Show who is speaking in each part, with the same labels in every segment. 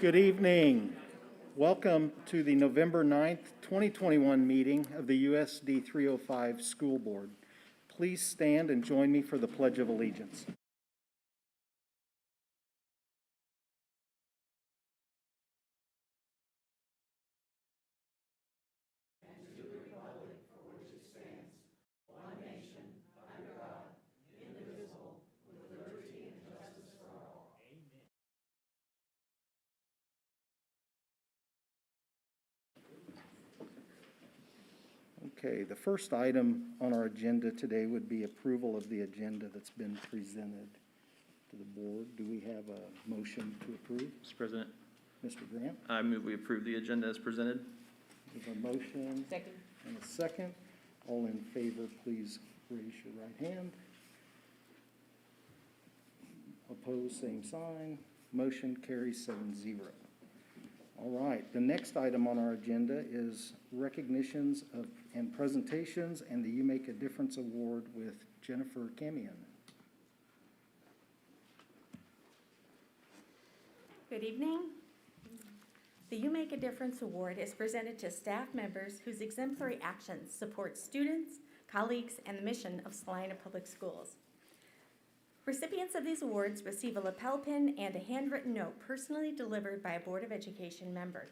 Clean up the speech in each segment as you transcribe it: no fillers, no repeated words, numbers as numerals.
Speaker 1: Good evening. Welcome to the November 9th, 2021 meeting of the USD 305 School Board. Please stand and join me for the Pledge of Allegiance. Okay, the first item on our agenda today would be approval of the agenda that's been presented to the board. Do we have a motion to approve?
Speaker 2: Mr. President,
Speaker 1: Mr. Grant?
Speaker 2: I move we approve the agenda as presented.
Speaker 1: We have a motion.
Speaker 3: Second.
Speaker 1: And a second. All in favor, please raise your right hand. Opposed, same sign. Motion carries 7-0. All right, the next item on our agenda is recognitions of and presentations and the You Make a Difference Award with Jennifer Camion.
Speaker 3: Good evening. The You Make a Difference Award is presented to staff members whose exemplary actions support students, colleagues, and the mission of Salina Public Schools. Recipients of these awards receive a lapel pin and a handwritten note personally delivered by a Board of Education member.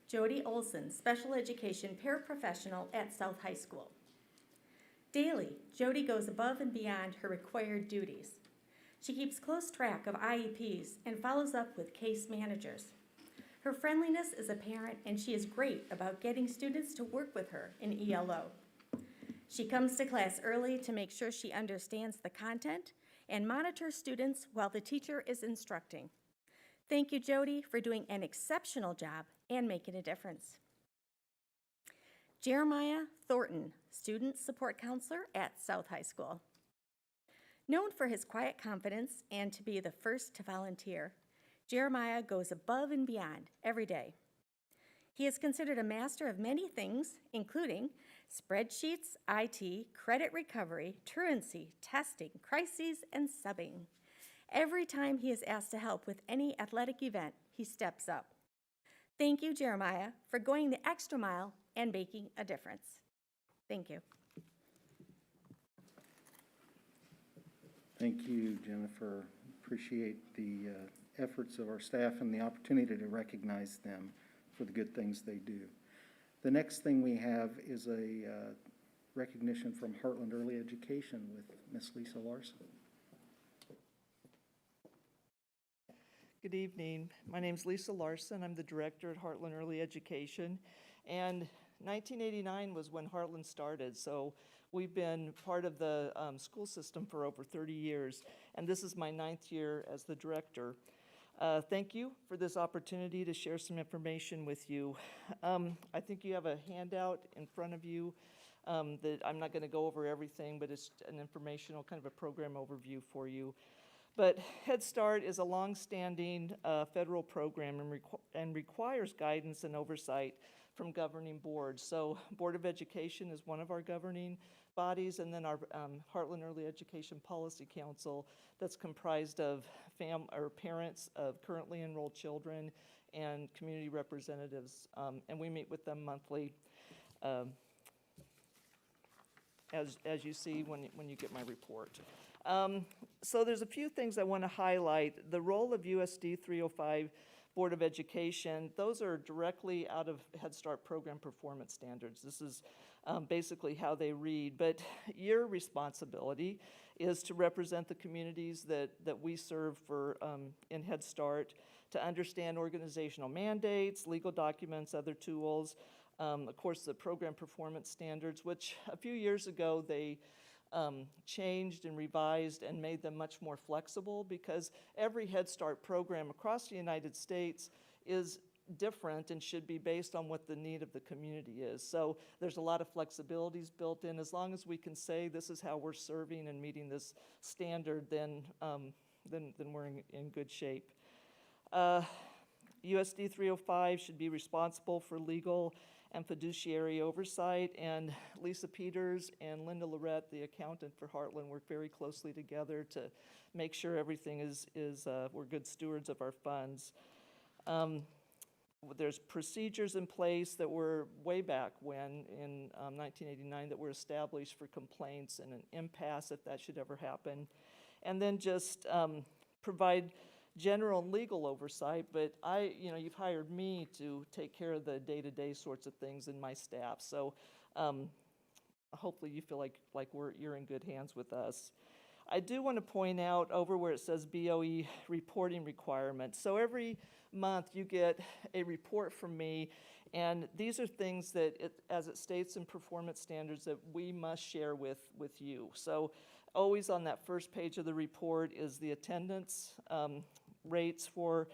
Speaker 3: Jody Olson, Special Education Paraprofessional at South High School. Daily, Jody goes above and beyond her required duties. She keeps close track of IEPs and follows up with case managers. Her friendliness is apparent, and she is great about getting students to work with her in ELO. She comes to class early to make sure she understands the content and monitors students while the teacher is instructing. Thank you, Jody, for doing an exceptional job and making a difference. Jeremiah Thornton, Student Support Counselor at South High School. Known for his quiet confidence and to be the first to volunteer, Jeremiah goes above and beyond every day. He is considered a master of many things, including spreadsheets, IT, credit recovery, truancy, testing, crises, and subbing. Every time he is asked to help with any athletic event, he steps up. Thank you, Jeremiah, for going the extra mile and making a difference. Thank you.
Speaker 1: Thank you, Jennifer. Appreciate the efforts of our staff and the opportunity to recognize them for the good things they do. The next thing we have is a recognition from Heartland Early Education with Miss Lisa Larson.
Speaker 4: Good evening. My name is Lisa Larson. I'm the director at Heartland Early Education. And 1989 was when Heartland started, so we've been part of the school system for over 30 years, and this is my 9th year as the director. Thank you for this opportunity to share some information with you. I think you have a handout in front of you that I'm not going to go over everything, but it's an informational kind of a program overview for you. But Head Start is a long-standing federal program and requires guidance and oversight from governing boards. So Board of Education is one of our governing bodies, and then our Heartland Early Education Policy Council that's comprised of parents of currently enrolled children and community representatives, and we meet with them monthly, as you see when you get my report. So there's a few things I want to highlight. The role of USD 305 Board of Education, those are directly out of Head Start program performance standards. This is basically how they read, but your responsibility is to represent the communities that we serve for in Head Start, to understand organizational mandates, legal documents, other tools, of course the program performance standards, which a few years ago they changed and revised and made them much more flexible, because every Head Start program across the United States is different and should be based on what the need of the community is. So there's a lot of flexibilities built in. As long as we can say this is how we're serving and meeting this standard, then we're in good shape. USD 305 should be responsible for legal and fiduciary oversight, and Lisa Peters and Linda Lorette, the accountant for Heartland, work very closely together to make sure everything we're good stewards of our funds. There's procedures in place that were way back when, in 1989, that were established for complaints and an impasse if that should ever happen. And then just provide general and legal oversight, but you've hired me to take care of the day-to-day sorts of things in my staff. So hopefully you feel like you're in good hands with us. I do want to point out over where it says BOE Reporting Requirements. So every month you get a report from me, and these are things that, as it states in performance standards, that we must share with you. So always on that first page of the report is the attendance rates for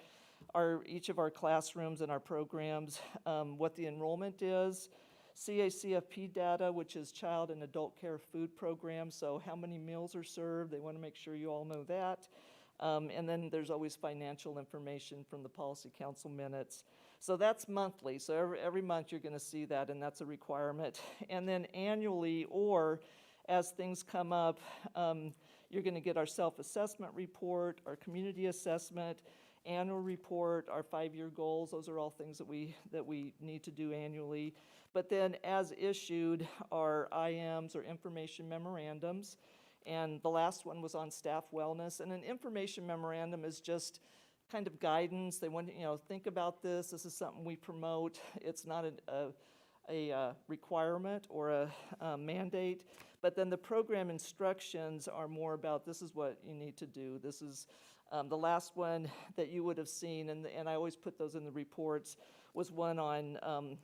Speaker 4: each of our classrooms and our programs, what the enrollment is, CACFP data, which is Child and Adult Care Food Program, so how many meals are served. They want to make sure you all know that. And then there's always financial information from the Policy Council minutes. So that's monthly, so every month you're going to see that, and that's a requirement. And then annually, or as things come up, you're going to get our self-assessment report, our community assessment, annual report, our 5-year goals. Those are all things that we need to do annually. But then as issued, our IMs, or information memorandums, and the last one was on staff wellness. And an information memorandum is just kind of guidance. They want to, think about this. This is something we promote. It's not a requirement or a mandate. But then the program instructions are more about, this is what you need to do. This is the last one that you would have seen, and I always put those in the reports, was one on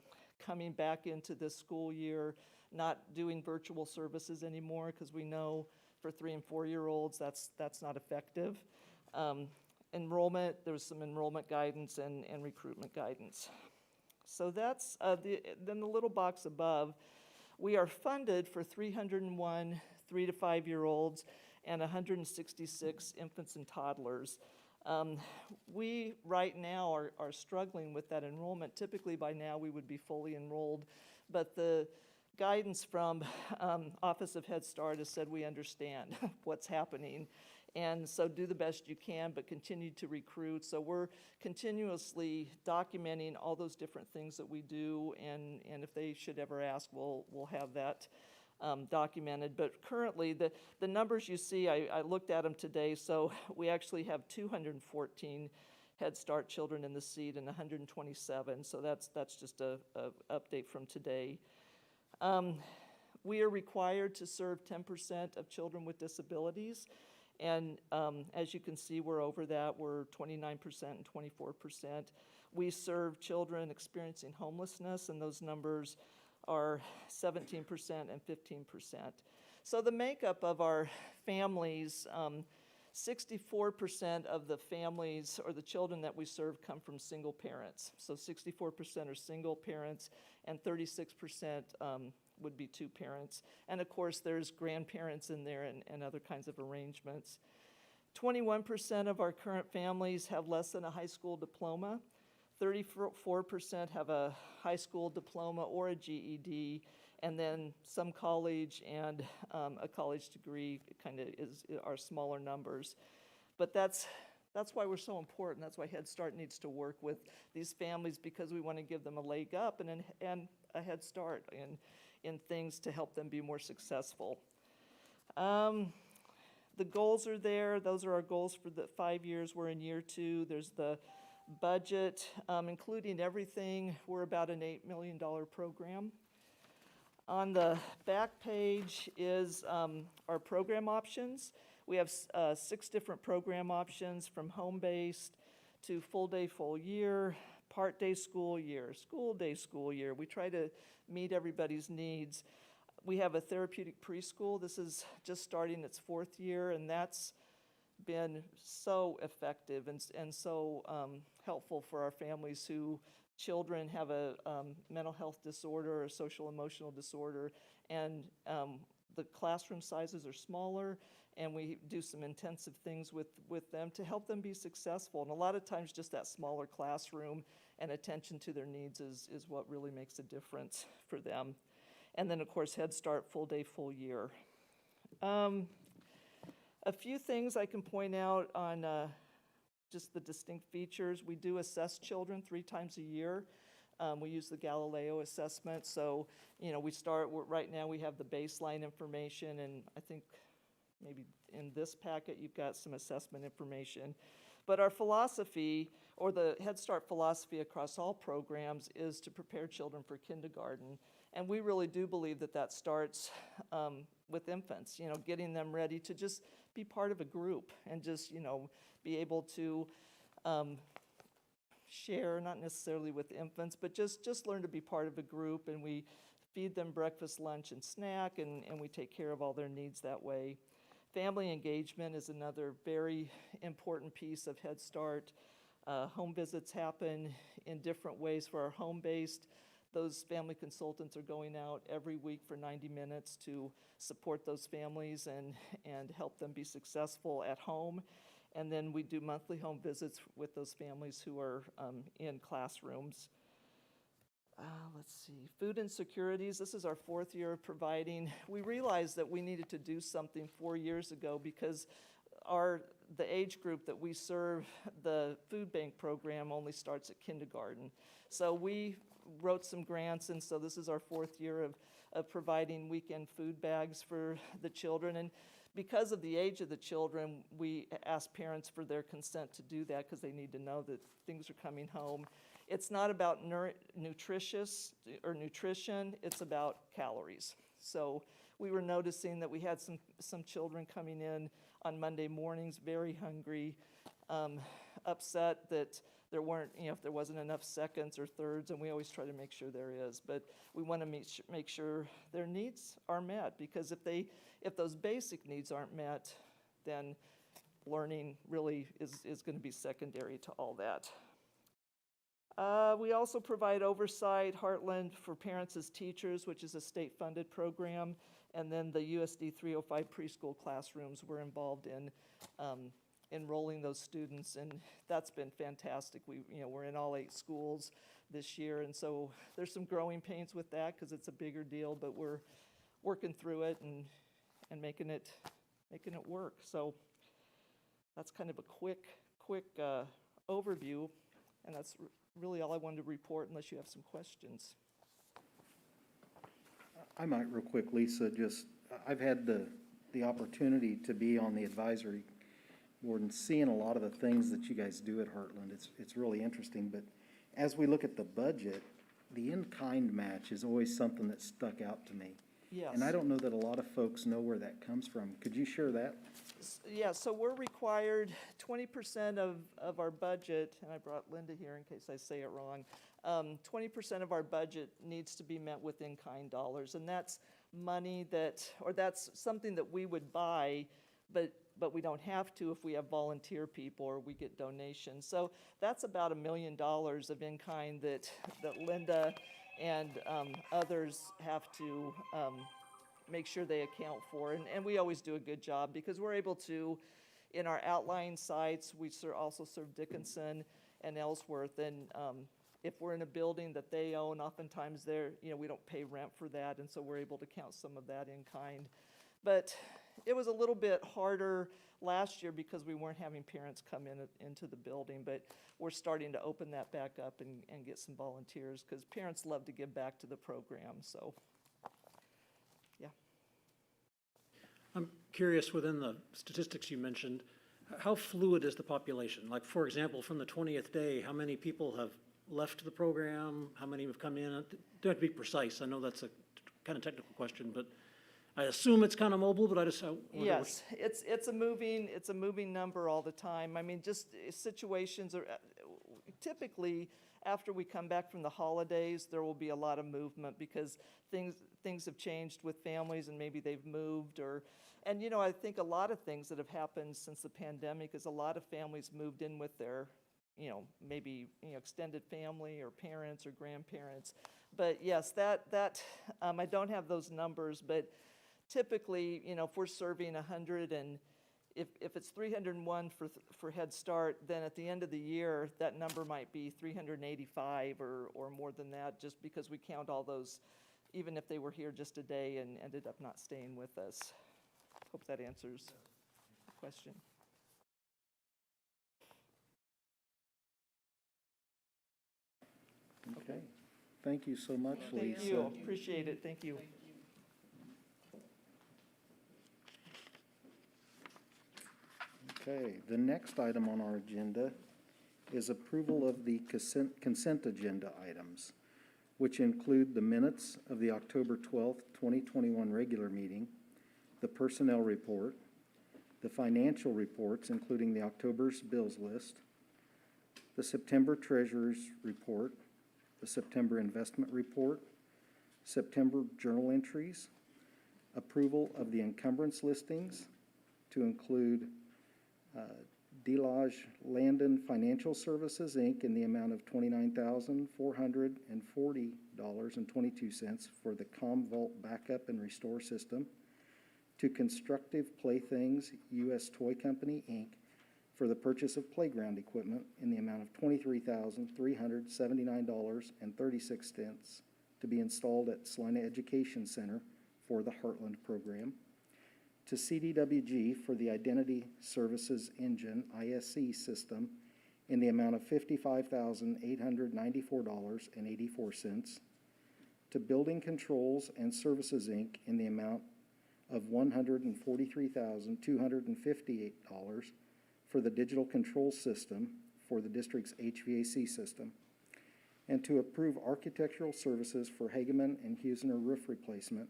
Speaker 4: coming back into this school year, not doing virtual services anymore, because we know for 3- and 4-year-olds that's not effective. Enrollment, there was some enrollment guidance and recruitment guidance. So that's, then the little box above, we are funded for 301 3- to 5-year-olds and 166 infants and toddlers. We right now are struggling with that enrollment. Typically by now we would be fully enrolled, but the guidance from Office of Head Start has said we understand what's happening, and so do the best you can, but continue to recruit. So we're continuously documenting all those different things that we do, and if they should ever ask, we'll have that documented. But currently, the numbers you see, I looked at them today, so we actually have 214 Head Start children in the seat and 127, so that's just a update from today. We are required to serve 10% of children with disabilities, and as you can see, we're over that. We're 29% and 24%. We serve children experiencing homelessness, and those numbers are 17% and 15%. So the makeup of our families, 64% of the families or the children that we serve come from single parents. So 64% are single parents, and 36% would be 2 parents. And of course, there's grandparents in there and other kinds of arrangements. 21% of our current families have less than a high school diploma. 34% have a high school diploma or a GED, and then some college and a college degree kind of are smaller numbers. But that's why we're so important. That's why Head Start needs to work with these families, because we want to give them a leg up and a head start in things to help them be more successful. The goals are there. Those are our goals for the 5 years. We're in year 2. There's the budget, including everything. We're about an $8 million program. On the back page is our program options. We have 6 different program options, from home-based to full-day, full year, part-day school year, school-day school year. We try to meet everybody's needs. We have a therapeutic preschool. This is just starting its 4th year, and that's been so effective and so helpful for our families who children have a mental health disorder or social emotional disorder, and the classroom sizes are smaller, and we do some intensive things with them to help them be successful. And a lot of times just that smaller classroom and attention to their needs is what really makes a difference for them. And then of course Head Start full day, full year. A few things I can point out on just the distinct features. We do assess children 3 times a year. We use the Galileo assessment. So, right now we have the baseline information, and I think maybe in this packet you've got some assessment information. But our philosophy, or the Head Start philosophy across all programs, is to prepare children for kindergarten. And we really do believe that starts with infants, getting them ready to just be part of a group and just, be able to share, not necessarily with infants, but just learn to be part of a group. And we feed them breakfast, lunch, and snack, and we take care of all their needs that way. Family engagement is another very important piece of Head Start. Home visits happen in different ways for our home-based. Those family consultants are going out every week for 90 minutes to support those families and help them be successful at home. And then we do monthly home visits with those families who are in classrooms. Let's see, food insecurities. This is our 4th year of providing. We realized that we needed to do something 4 years ago because the age group that we serve, the food bank program, only starts at kindergarten. So we wrote some grants, and so this is our 4th year of providing weekend food bags for the children. And because of the age of the children, we ask parents for their consent to do that because they need to know that things are coming home. It's not about nutrition, it's about calories. So we were noticing that we had some children coming in on Monday mornings very hungry, upset that there weren't, if there wasn't enough seconds or thirds, and we always try to make sure there is. But we want to make sure their needs are met, because if those basic needs aren't met, then learning really is going to be secondary to all that. We also provide oversight, Heartland for Parents as Teachers, which is a state-funded program, and then the USD 305 preschool classrooms we're involved in enrolling those students, and that's been fantastic. We're in all 8 schools this year, and so there's some growing pains with that because it's a bigger deal, but we're working through it and making it work. So that's kind of a quick overview, and that's really all I wanted to report, unless you have some questions.
Speaker 1: I might real quick, Lisa, I've had the opportunity to be on the advisory board and seeing a lot of the things that you guys do at Heartland. It's really interesting, but as we look at the budget, the in-kind match is always something that stuck out to me.
Speaker 4: Yes.
Speaker 1: And I don't know that a lot of folks know where that comes from. Could you share that?
Speaker 4: Yeah, so we're required 20% of our budget, and I brought Linda here in case I say it wrong. 20% of our budget needs to be met with in-kind dollars, and that's money that's something that we would buy, but we don't have to if we have volunteer people or we get donations. So that's about $1 million of in-kind that Linda and others have to make sure they account for. And we always do a good job because we're able to, in our outlying sites, we also serve Dickinson and Ellsworth. And if we're in a building that they own, oftentimes we don't pay rent for that, and so we're able to count some of that in kind. But it was a little bit harder last year because we weren't having parents come into the building, but we're starting to open that back up and get some volunteers because parents love to give back to the program. So, yeah.
Speaker 5: I'm curious, within the statistics you mentioned, how fluid is the population? Like, for example, from the 20th day, how many people have left the program? How many have come in? Don't have to be precise. I know that's a kind of technical question, but I assume it's kind of mobile, but I just wonder.
Speaker 4: Yes, it's a moving number all the time. I mean, just situations are typically after we come back from the holidays, there will be a lot of movement because things have changed with families and maybe they've moved and I think a lot of things that have happened since the pandemic is a lot of families moved in with their maybe extended family or parents or grandparents. But yes, that I don't have those numbers, but typically, if we're serving 100 and if it's 301 for Head Start, then at the end of the year, that number might be 385 or more than that, just because we count all those, even if they were here just a day and ended up not staying with us. Hope that answers the question.
Speaker 1: Okay. Thank you so much, Lisa.
Speaker 4: Thank you, appreciate it, thank you.
Speaker 1: Okay, the next item on our agenda is approval of the consent agenda items, which include the minutes of the October 12th, 2021 regular meeting, the personnel report, the financial reports, including the October's bills list, the September treasurer's report, the September investment report, September journal entries, approval of the encumbrance listings to include Delage Landon Financial Services, Inc. in the amount of $29,440.22 for the CommVault backup and restore system, to Constructive Playthings U.S. Toy Company, Inc. for the purchase of playground equipment in the amount of $23,379.36 to be installed at Salina Education Center for the Heartland program, to CDWG for the Identity Services Engine ISE system in the amount of $55,894.84, to Building Controls and Services, Inc. in the amount of $143,258 for the digital control system for the district's HVAC system, and to approve architectural services for Hageman and Husener roof replacement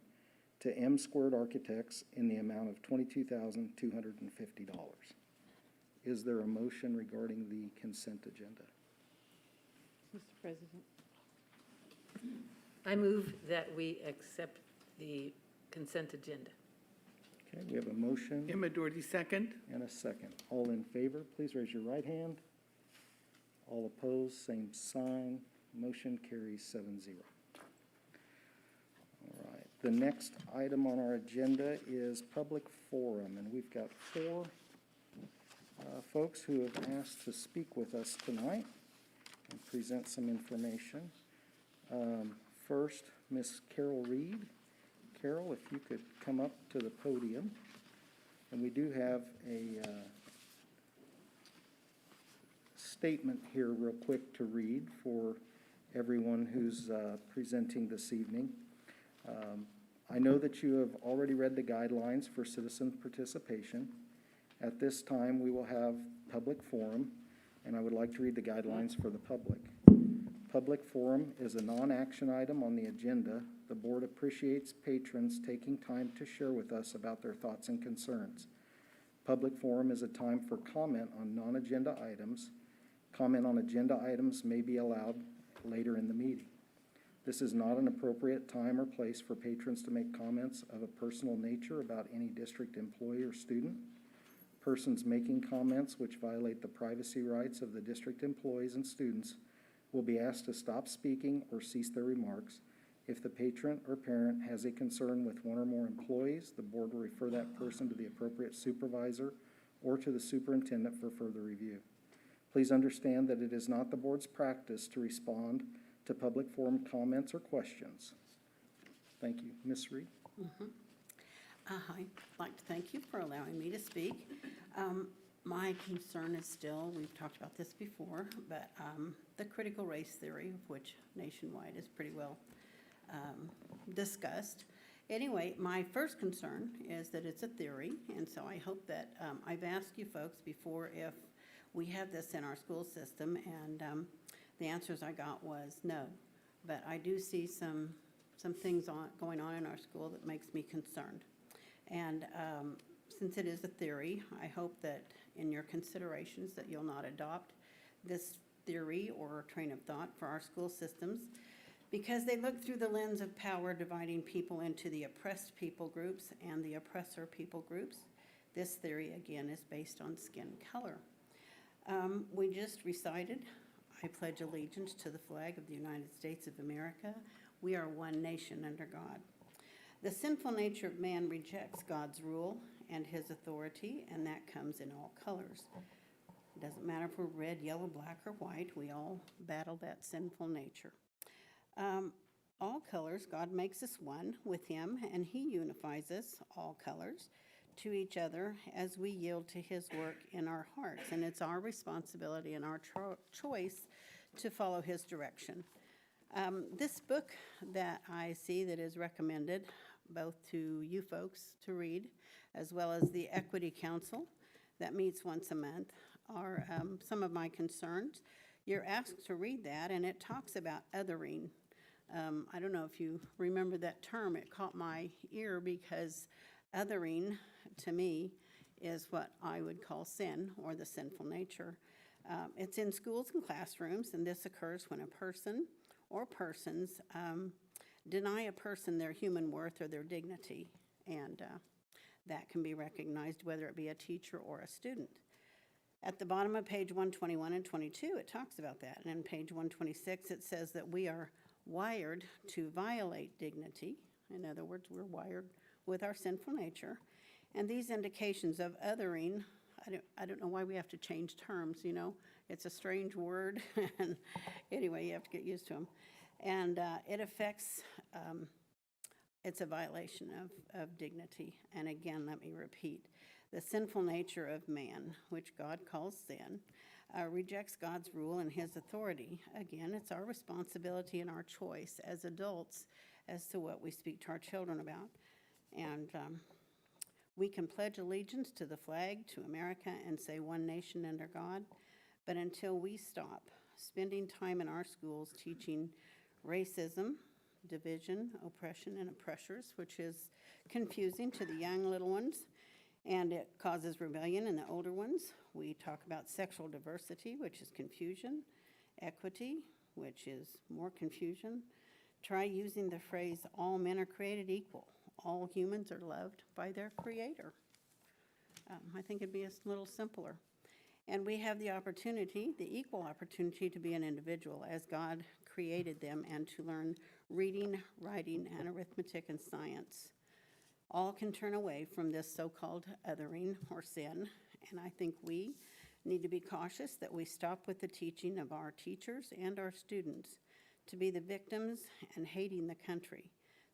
Speaker 1: to M Squared Architects in the amount of $22,250. Is there a motion regarding the consent agenda?
Speaker 6: Mr. President, I move that we accept the consent agenda.
Speaker 1: Okay, we have a motion
Speaker 7: Emma Doherty, second.
Speaker 1: and a second. All in favor, please raise your right hand. All opposed, same sign. Motion carries 7-0. All right, the next item on our agenda is public forum, and we've got four folks who have asked to speak with us tonight and present some information. First, Miss Carol Reed. Carol, if you could come up to the podium. And we do have a statement here real quick to read for everyone who's presenting this evening. I know that you have already read the guidelines for citizen participation. At this time, we will have public forum, and I would like to read the guidelines for the public. Public forum is a non-action item on the agenda. The board appreciates patrons taking time to share with us about their thoughts and concerns. Public forum is a time for comment on non-agenda items. Comment on agenda items may be allowed later in the meeting. This is not an appropriate time or place for patrons to make comments of a personal nature about any district employee or student. Persons making comments which violate the privacy rights of the district employees and students will be asked to stop speaking or cease their remarks. If the patron or parent has a concern with one or more employees, the board will refer that person to the appropriate supervisor or to the superintendent for further review. Please understand that it is not the board's practice to respond to public forum comments or questions. Thank you. Ms. Reed?
Speaker 8: I'd like to thank you for allowing me to speak. My concern is still, we've talked about this before, but the critical race theory, which nationwide is pretty well discussed. Anyway, my first concern is that it's a theory, and so I hope that I've asked you folks before if we have this in our school system, and the answers I got was no. But I do see some things going on in our school that makes me concerned. And since it is a theory, I hope that in your considerations that you'll not adopt this theory or train of thought for our school systems, because they look through the lens of power, dividing people into the oppressed people groups and the oppressor people groups. This theory, again, is based on skin color. We just recited, I pledge allegiance to the flag of the United States of America. We are one nation under God. The sinful nature of man rejects God's rule and his authority, and that comes in all colors. It doesn't matter if we're red, yellow, black, or white. We all battle that sinful nature. All colors, God makes us one with him, and he unifies us, all colors, to each other as we yield to his work in our hearts. And it's our responsibility and our choice to follow his direction. This book that I see that is recommended both to you folks to read, as well as the Equity Council that meets once a month, are some of my concerns. You're asked to read that, and it talks about othering. I don't know if you remember that term. It caught my ear because othering, to me, is what I would call sin, or the sinful nature. It's in schools and classrooms, and this occurs when a person or persons deny a person their human worth or their dignity, and that can be recognized whether it be a teacher or a student. At the bottom of page 121 and 22, it talks about that, and in page 126, it says that we are wired to violate dignity. In other words, we're wired with our sinful nature, and these indications of othering, I don't know why we have to change terms, you know. It's a strange word, and anyway, you have to get used to them. And it affects, it's a violation of dignity. And again, let me repeat, the sinful nature of man, which God calls sin, rejects God's rule and his authority. Again, it's our responsibility and our choice as adults as to what we speak to our children about. And we can pledge allegiance to the flag, to America, and say one nation under God. But until we stop spending time in our schools teaching racism, division, oppression, and oppressors, which is confusing to the young little ones, and it causes rebellion in the older ones. We talk about sexual diversity, which is confusion, equity, which is more confusion. Try using the phrase, all men are created equal. All humans are loved by their Creator. I think it'd be a little simpler. And we have the opportunity, the equal opportunity, to be an individual as God created them and to learn reading, writing, and arithmetic and science. All can turn away from this so-called othering or sin, and I think we need to be cautious that we stop with the teaching of our teachers and our students to be the victims and hating the country.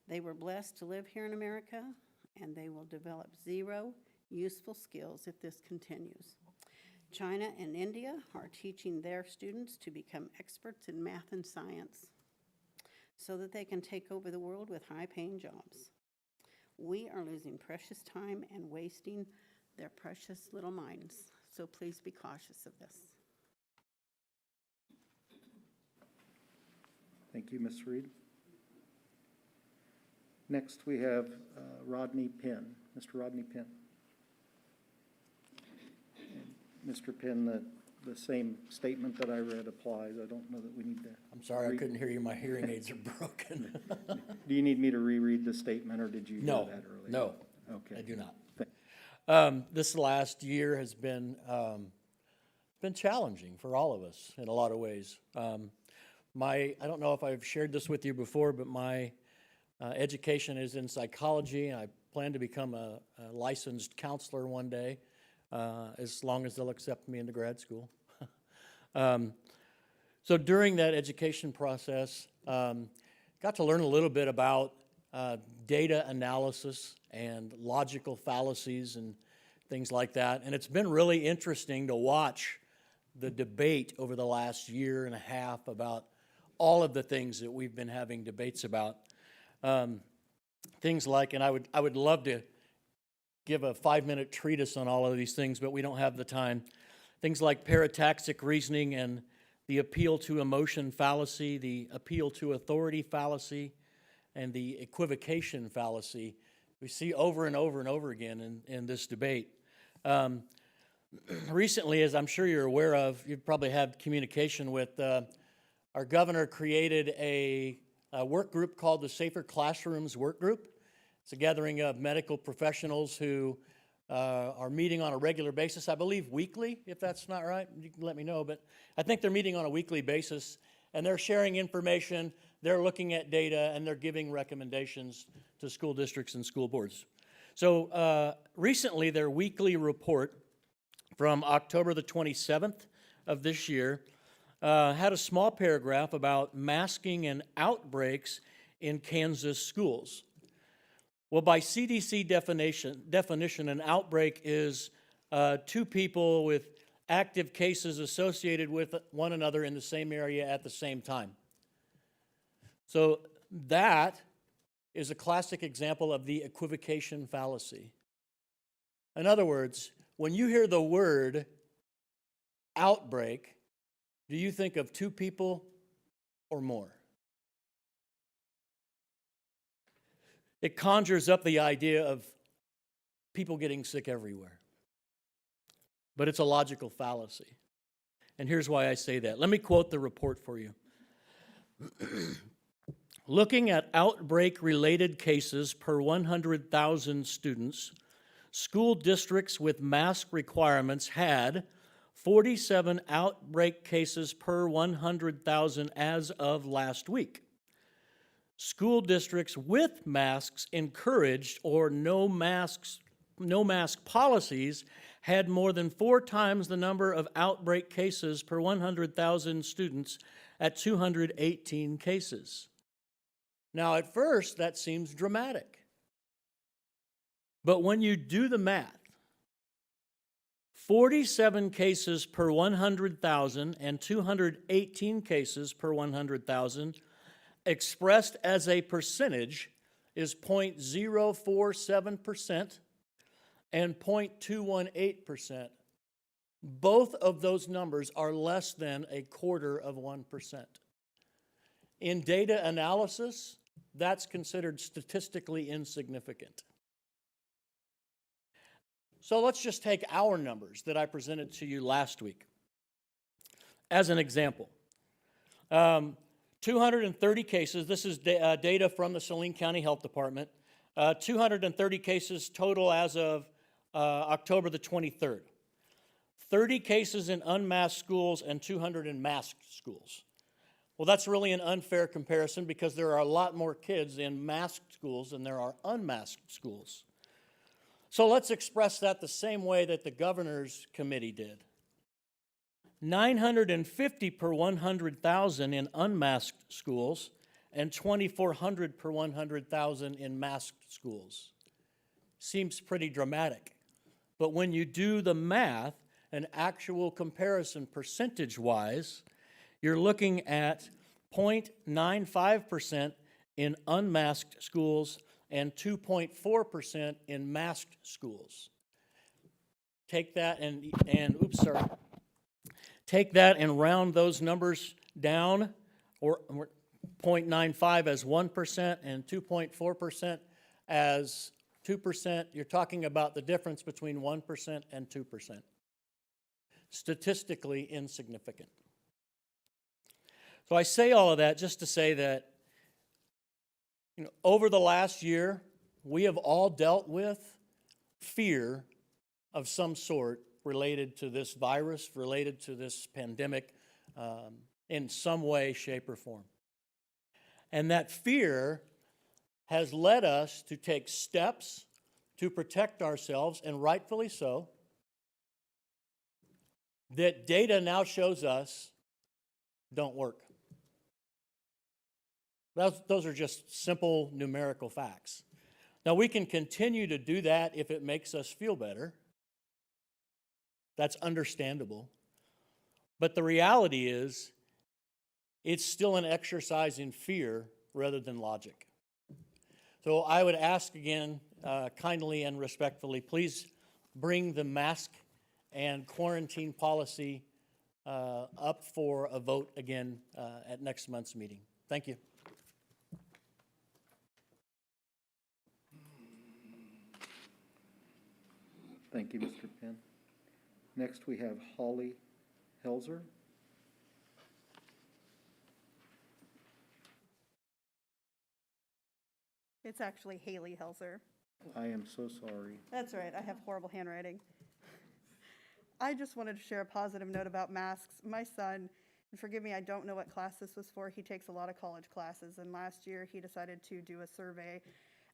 Speaker 8: They were blessed to live here in America, and they will develop zero useful skills if this continues. China and India are teaching their students to become experts in math and science so that they can take over the world with high-paying jobs. We are losing precious time and wasting their precious little minds, so please be cautious of this.
Speaker 1: Thank you, Ms. Reed. Next, we have Rodney Penn. Mr. Rodney Penn. And Mr. Penn, the same statement that I read applies. I don't know that we need to.
Speaker 7: I'm sorry, I couldn't hear you. My hearing aids are broken.
Speaker 1: Do you need me to reread the statement, or did you hear
Speaker 7: No,
Speaker 1: that earlier?
Speaker 7: no,
Speaker 1: Okay.
Speaker 7: I do not. This last year has been challenging for all of us in a lot of ways. I don't know if I've shared this with you before, but my education is in psychology, and I plan to become a licensed counselor one day, as long as they'll accept me into grad school. So during that education process, got to learn a little bit about data analysis and logical fallacies and things like that. And it's been really interesting to watch the debate over the last year and a half about all of the things that we've been having debates about. Things like, and I would love to give a 5-minute treatise on all of these things, but we don't have the time. Things like parataxic reasoning and the appeal to emotion fallacy, the appeal to authority fallacy, and the equivocation fallacy we see over and over and over again in this debate. Recently, as I'm sure you're aware of, you've probably had communication with our governor created a work group called the Safer Classrooms Work Group. It's a gathering of medical professionals who are meeting on a regular basis, I believe weekly, if that's not right, you can let me know, but I think they're meeting on a weekly basis, and they're sharing information, they're looking at data, and they're giving recommendations to school districts and school boards. So recently, their weekly report from October the 27th of this year had a small paragraph about masking and outbreaks in Kansas schools. Well, by CDC definition, an outbreak is two people with active cases associated with one another in the same area at the same time. So that is a classic example of the equivocation fallacy. In other words, when you hear the word outbreak, do you think of 2 people or more? It conjures up the idea of people getting sick everywhere. But it's a logical fallacy. And here's why I say that. Let me quote the report for you. Looking at outbreak-related cases per 100,000 students, school districts with mask requirements had 47 outbreak cases per 100,000 as of last week. School districts with masks encouraged or no mask policies had more than 4 times the number of outbreak cases per 100,000 students at 218 cases. Now, at first, that seems dramatic. But when you do the math, 47 cases per 100,000 and 218 cases per 100,000 expressed as a percentage is 0.047% and 0.218%. Both of those numbers are less than 0.25%. In data analysis, that's considered statistically insignificant. So let's just take our numbers that I presented to you last week as an example. 230 cases, this is data from the Saline County Health Department. 230 cases total as of October the 23rd. 30 cases in unmasked schools and 200 in masked schools. Well, that's really an unfair comparison because there are a lot more kids in masked schools than there are unmasked schools. So let's express that the same way that the governor's committee did. 950 per 100,000 in unmasked schools and 2,400 per 100,000 in masked schools. Seems pretty dramatic. But when you do the math, an actual comparison percentage-wise, you're looking at 0.95% in unmasked schools and 2.4% in masked schools. Take that take that and round those numbers down, or 0.95 as 1% and 2.4% as 2%. You're talking about the difference between 1% and 2%. Statistically insignificant. So I say all of that just to say that, over the last year, we have all dealt with fear of some sort related to this virus, related to this pandemic, in some way, shape, or form. And that fear has led us to take steps to protect ourselves, and rightfully so, that data now shows us don't work. Those are just simple numerical facts. Now, we can continue to do that if it makes us feel better. That's understandable. But the reality is, it's still an exercise in fear rather than logic. So I would ask again, kindly and respectfully, please bring the mask and quarantine policy up for a vote again at next month's meeting. Thank you.
Speaker 1: Thank you, Mr. Penn. Next, we have Holly Helser.
Speaker 9: It's actually Haley Helser.
Speaker 1: I am so sorry.
Speaker 9: That's right, I have horrible handwriting. I just wanted to share a positive note about masks. My son, and forgive me, I don't know what class this was for. He takes a lot of college classes, and last year he decided to do a survey,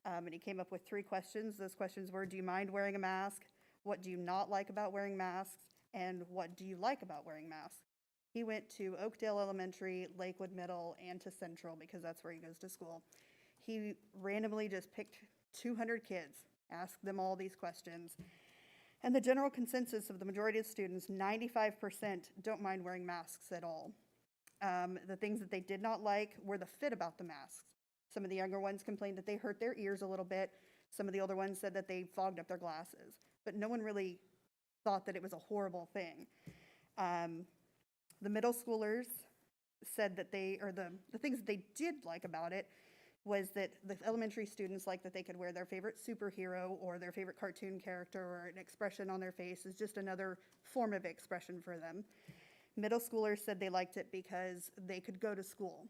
Speaker 9: and he came up with 3 questions. Those questions were, do you mind wearing a mask? What do you not like about wearing masks? And what do you like about wearing masks? He went to Oakdale Elementary, Lakewood Middle, and to Central because that's where he goes to school. He randomly just picked 200 kids, asked them all these questions. And the general consensus of the majority of students, 95%, don't mind wearing masks at all. The things that they did not like were the fit about the masks. Some of the younger ones complained that they hurt their ears a little bit. Some of the older ones said that they fogged up their glasses, but no one really thought that it was a horrible thing. The middle schoolers said that the things that they did like about it was that the elementary students liked that they could wear their favorite superhero or their favorite cartoon character, or an expression on their face is just another form of expression for them. Middle schoolers said they liked it because they could go to school.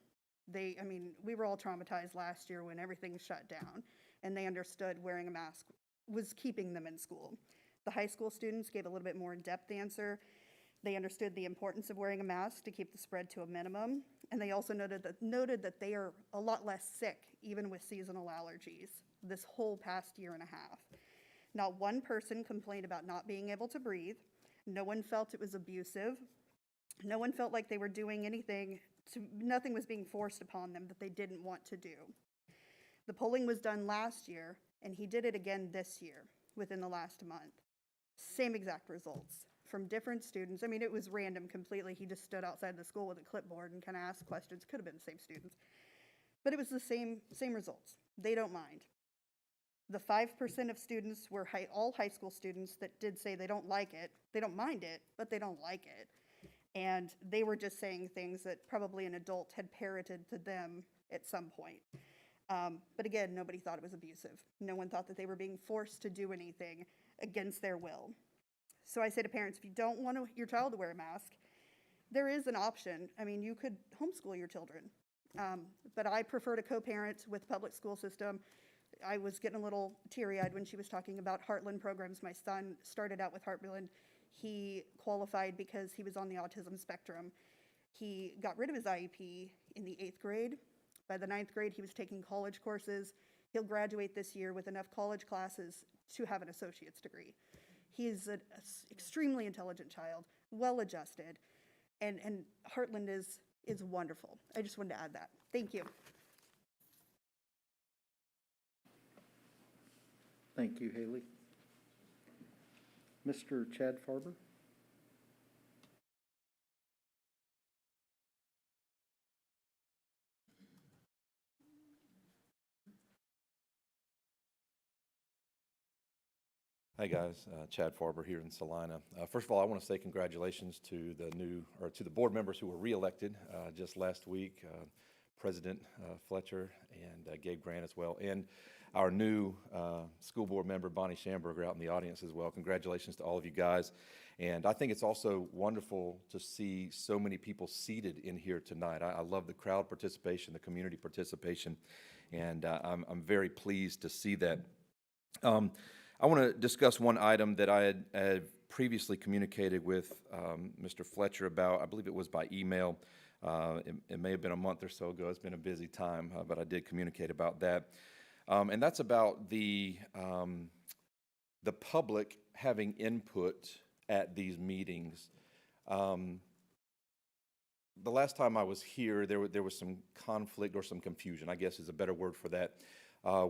Speaker 9: We were all traumatized last year when everything shut down, and they understood wearing a mask was keeping them in school. The high school students gave a little bit more in-depth answer. They understood the importance of wearing a mask to keep the spread to a minimum, and they also noted that they are a lot less sick, even with seasonal allergies, this whole past year and a half. Not one person complained about not being able to breathe. No one felt it was abusive. No one felt like they were doing anything, nothing was being forced upon them that they didn't want to do. The polling was done last year, and he did it again this year, within the last month. Same exact results from different students. It was random completely. He just stood outside the school with a clipboard and kind of asked questions. Could have been the same students. But it was the same results. They don't mind. The 5% of students were all high school students that did say they don't like it. They don't mind it, but they don't like it. And they were just saying things that probably an adult had parroted to them at some point. But again, nobody thought it was abusive. No one thought that they were being forced to do anything against their will. So I say to parents, if you don't want your child to wear a mask, there is an option. You could homeschool your children. But I prefer to co-parent with the public school system. I was getting a little teary-eyed when she was talking about Heartland programs. My son started out with Heartland. He qualified because he was on the autism spectrum. He got rid of his IEP in the 8th grade. By the 9th grade, he was taking college courses. He'll graduate this year with enough college classes to have an associate's degree. He is an extremely intelligent child, well-adjusted, and Heartland is wonderful. I just wanted to add that. Thank you.
Speaker 1: Thank you, Haley. Mr. Chad Farber?
Speaker 10: Hi guys, Chad Farber here in Salina. First of all, I want to say congratulations to the board members who were re-elected just last week, President Fletcher and Gabe Grant as well, and our new school board member, Bonnie Schamberger, out in the audience as well. Congratulations to all of you guys. And I think it's also wonderful to see so many people seated in here tonight. I love the crowd participation, the community participation, and I'm very pleased to see that. I want to discuss one item that I had previously communicated with Mr. Fletcher about. I believe it was by email. It may have been a month or so ago. It's been a busy time, but I did communicate about that. And that's about the public having input at these meetings. The last time I was here, there was some conflict or some confusion, I guess is a better word for that,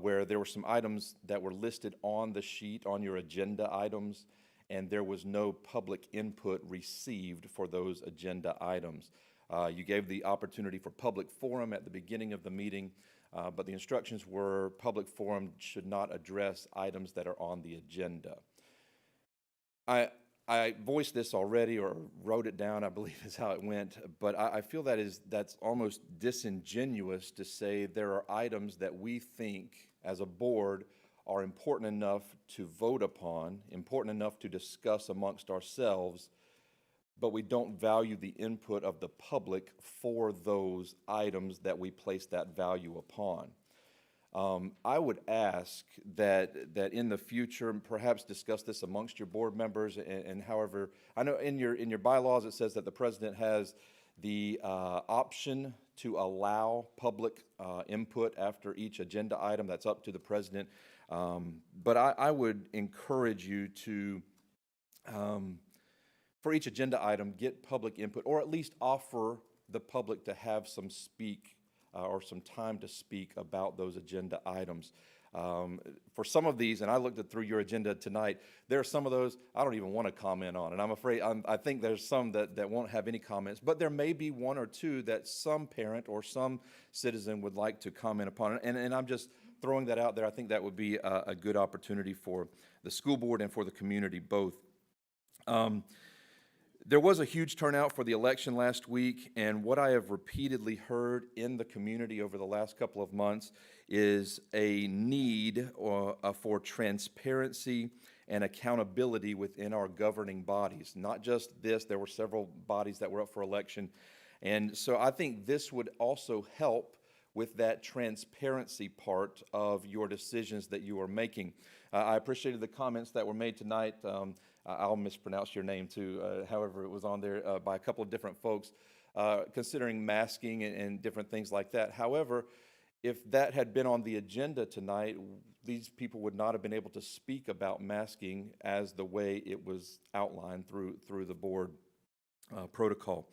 Speaker 10: where there were some items that were listed on the sheet, on your agenda items, and there was no public input received for those agenda items. You gave the opportunity for public forum at the beginning of the meeting, but the instructions were public forum should not address items that are on the agenda. I voiced this already, or wrote it down, I believe is how it went, but I feel that's almost disingenuous to say there are items that we think as a board are important enough to vote upon, important enough to discuss amongst ourselves, but we don't value the input of the public for those items that we place that value upon. I would ask that in the future, perhaps discuss this amongst your board members, and however, I know in your bylaws it says that the president has the option to allow public input after each agenda item. That's up to the president. But I would encourage you to, for each agenda item, get public input, or at least offer the public to have some or some time to speak about those agenda items. For some of these, and I looked through your agenda tonight, there are some of those I don't even want to comment on, and I'm afraid, I think there's some that won't have any comments, but there may be one or two that some parent or some citizen would like to comment upon, and I'm just throwing that out there. I think that would be a good opportunity for the school board and for the community both. There was a huge turnout for the election last week, and what I have repeatedly heard in the community over the last couple of months is a need for transparency and accountability within our governing bodies. Not just this, there were several bodies that were up for election, and so I think this would also help with that transparency part of your decisions that you are making. I appreciated the comments that were made tonight. I'll mispronounce your name too, however it was on there, by a couple of different folks, considering masking and different things like that. However, if that had been on the agenda tonight, these people would not have been able to speak about masking as the way it was outlined through the board protocol.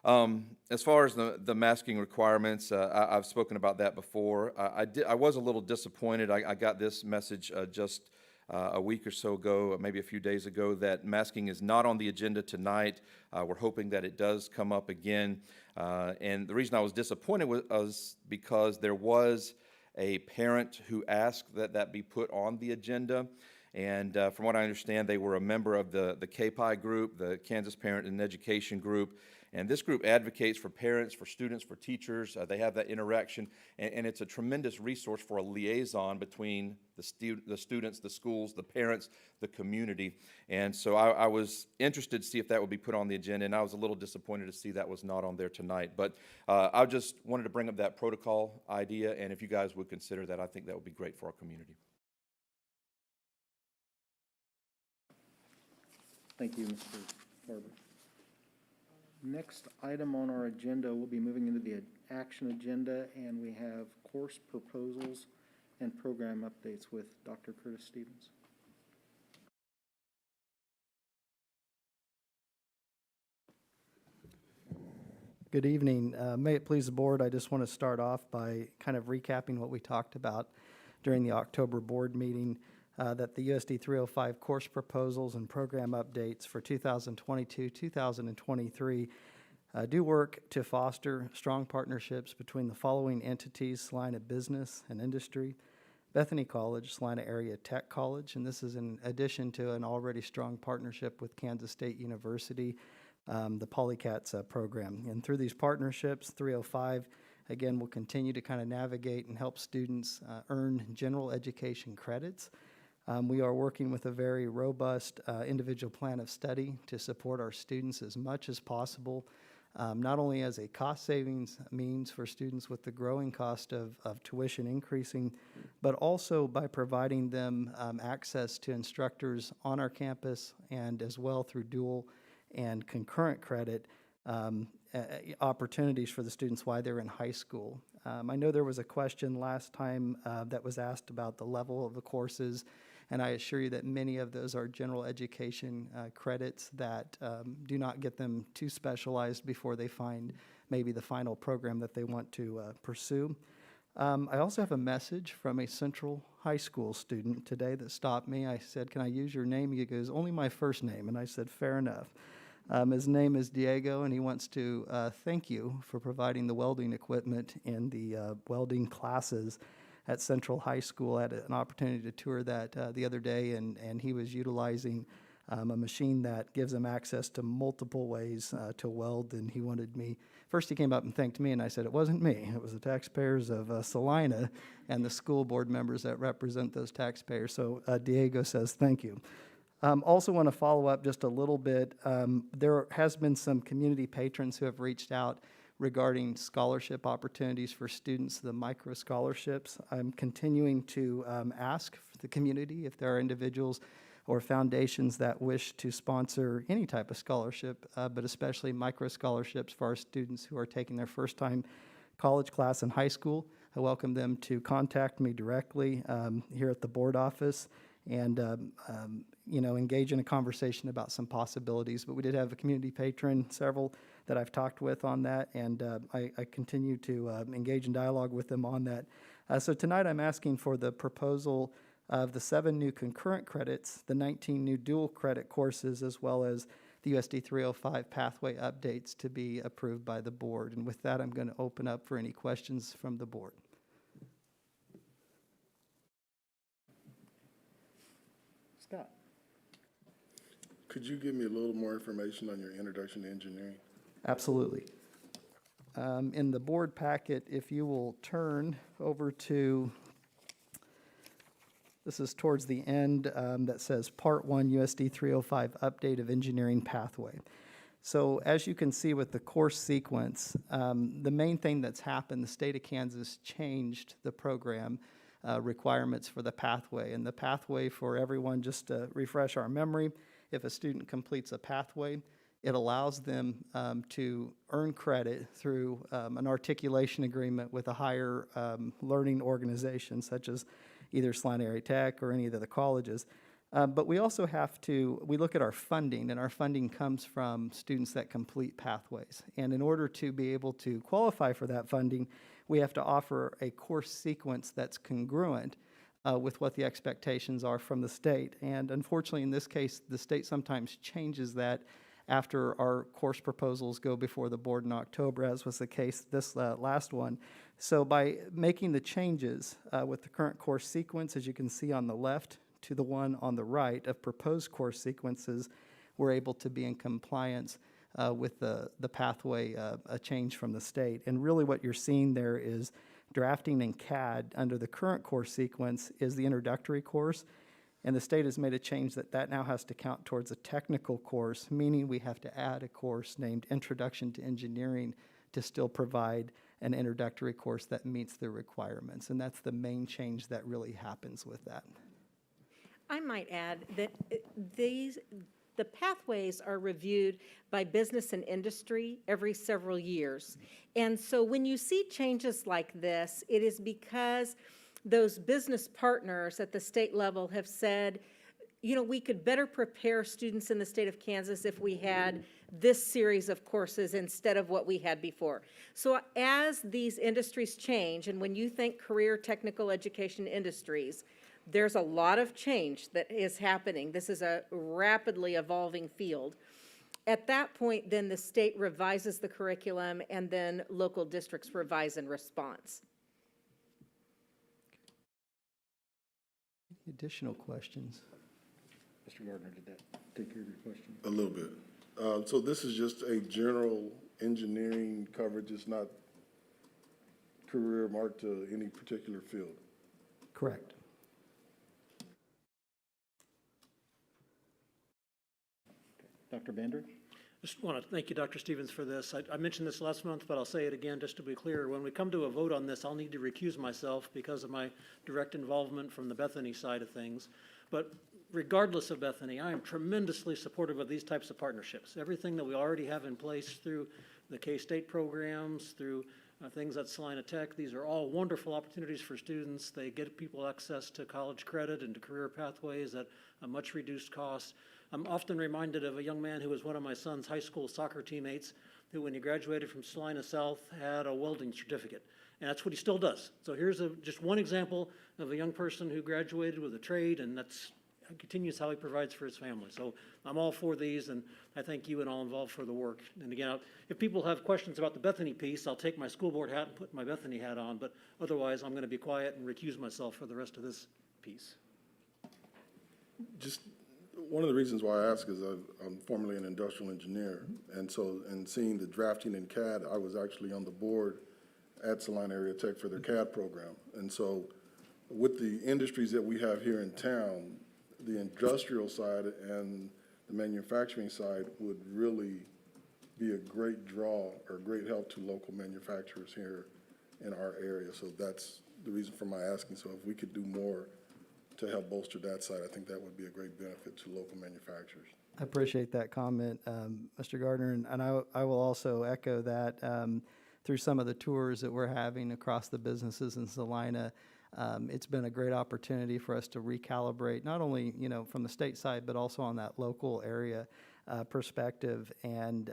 Speaker 10: As far as the masking requirements, I've spoken about that before. I was a little disappointed. I got this message just a week or so ago, maybe a few days ago, that masking is not on the agenda tonight. We're hoping that it does come up again. And the reason I was disappointed was because there was a parent who asked that be put on the agenda. And from what I understand, they were a member of the KPI group, the Kansas Parent and Education Group. And this group advocates for parents, for students, for teachers. They have that interaction, and it's a tremendous resource for a liaison between the students, the schools, the parents, the community. And so I was interested to see if that would be put on the agenda, and I was a little disappointed to see that was not on there tonight. But I just wanted to bring up that protocol idea, and if you guys would consider that, I think that would be great for our community.
Speaker 1: Thank you, Mr. Farber. Next item on our agenda, we'll be moving into the action agenda, and we have course proposals and program updates with Dr. Curtis Stevens.
Speaker 11: Good evening. May it please the board, I just want to start off by kind of recapping what we talked about during the October board meeting, that the USD 305 course proposals and program updates for 2022-2023 do work to foster strong partnerships between the following entities: Salina Business and Industry, Bethany College, Salina Area Tech College, and this is in addition to an already strong partnership with Kansas State University, the Polycats program. And through these partnerships, 305, again, will continue to kind of navigate and help students earn general education credits. We are working with a very robust individual plan of study to support our students as much as possible, not only as a cost savings means for students with the growing cost of tuition increasing, but also by providing them access to instructors on our campus, and as well through dual and concurrent credit opportunities for the students while they're in high school. I know there was a question last time that was asked about the level of the courses, and I assure you that many of those are general education credits that do not get them too specialized before they find maybe the final program that they want to pursue. I also have a message from a Central High School student today that stopped me. I said, "Can I use your name?" He goes, "Only my first name." And I said, "Fair enough." His name is Diego, and he wants to thank you for providing the welding equipment in the welding classes at Central High School. I had an opportunity to tour that the other day, and he was utilizing a machine that gives him access to multiple ways to weld, and he wanted me, first he came up and thanked me, and I said, "It wasn't me, it was the taxpayers of Salina and the school board members that represent those taxpayers." So Diego says thank you. Also want to follow up just a little bit. There has been some community patrons who have reached out regarding scholarship opportunities for students, the micro scholarships. I'm continuing to ask the community if there are individuals or foundations that wish to sponsor any type of scholarship, but especially micro scholarships for our students who are taking their first time college class in high school. I welcome them to contact me directly here at the board office, and engage in a conversation about some possibilities. But we did have a community patron, several that I've talked with on that, and I continue to engage in dialogue with them on that. So tonight I'm asking for the proposal of the 7 new concurrent credits, the 19 new dual credit courses, as well as the USD 305 pathway updates to be approved by the board. And with that, I'm going to open up for any questions from the board.
Speaker 1: Scott?
Speaker 12: Could you give me a little more information on your introduction to engineering?
Speaker 11: Absolutely. In the board packet, if you will turn over to, this is towards the end, that says Part 1 USD 305 Update of Engineering Pathway. So as you can see with the course sequence, the main thing that's happened, the state of Kansas changed the program requirements for the pathway. And the pathway for everyone, just to refresh our memory, if a student completes a pathway, it allows them to earn credit through an articulation agreement with a higher learning organization, such as either Salina Area Tech or any of the colleges. But we also have to, we look at our funding, and our funding comes from students that complete pathways. And in order to be able to qualify for that funding, we have to offer a course sequence that's congruent with what the expectations are from the state. And unfortunately, in this case, the state sometimes changes that after our course proposals go before the board in October, as was the case this last one. So by making the changes with the current course sequence, as you can see on the left, to the one on the right of proposed course sequences, we're able to be in compliance with the pathway a change from the state. And really what you're seeing there is drafting in CAD under the current course sequence is the introductory course. And the state has made a change that now has to count towards a technical course, meaning we have to add a course named Introduction to Engineering to still provide an introductory course that meets the requirements. And that's the main change that really happens with that.
Speaker 6: I might add that the pathways are reviewed by business and industry every several years. And so when you see changes like this, it is because those business partners at the state level have said, you know, we could better prepare students in the state of Kansas if we had this series of courses instead of what we had before. So as these industries change, and when you think career technical education industries, there's a lot of change that is happening. This is a rapidly evolving field. At that point, then the state revises the curriculum, and then local districts revise in response.
Speaker 11: Additional questions?
Speaker 1: Mr. Gardner, did that take care of your question?
Speaker 12: A little bit. So this is just a general engineering coverage. It's not career marked to any particular field.
Speaker 11: Correct.
Speaker 1: Dr. Bender?
Speaker 5: Just want to thank you, Dr. Stevens, for this. I mentioned this last month, but I'll say it again just to be clear. When we come to a vote on this, I'll need to recuse myself because of my direct involvement from the Bethany side of things. But regardless of Bethany, I am tremendously supportive of these types of partnerships. Everything that we already have in place through the K-State programs, through things at Salina Tech, these are all wonderful opportunities for students. They get people access to college credit and to career pathways at a much reduced cost. I'm often reminded of a young man who was one of my son's high school soccer teammates who, when he graduated from Salina South, had a welding certificate. And that's what he still does. So here's just one example of a young person who graduated with a trade, and that's continues how he provides for his family. So I'm all for these, and I thank you and all involved for the work. And again, if people have questions about the Bethany piece, I'll take my school board hat and put my Bethany hat on, but otherwise I'm going to be quiet and recuse myself for the rest of this piece.
Speaker 12: Just one of the reasons why I ask is I'm formerly an industrial engineer, and so in seeing the drafting in CAD, I was actually on the board at Salina Area Tech for their CAD program. And so with the industries that we have here in town, the industrial side and the manufacturing side would really be a great draw or great help to local manufacturers here in our area. So that's the reason for my asking. So if we could do more to help bolster that side, I think that would be a great benefit to local manufacturers.
Speaker 11: I appreciate that comment, Mr. Gardner, and I will also echo that through some of the tours that we're having across the businesses in Salina. It's been a great opportunity for us to recalibrate, not only, you know, from the state side, but also on that local area perspective. And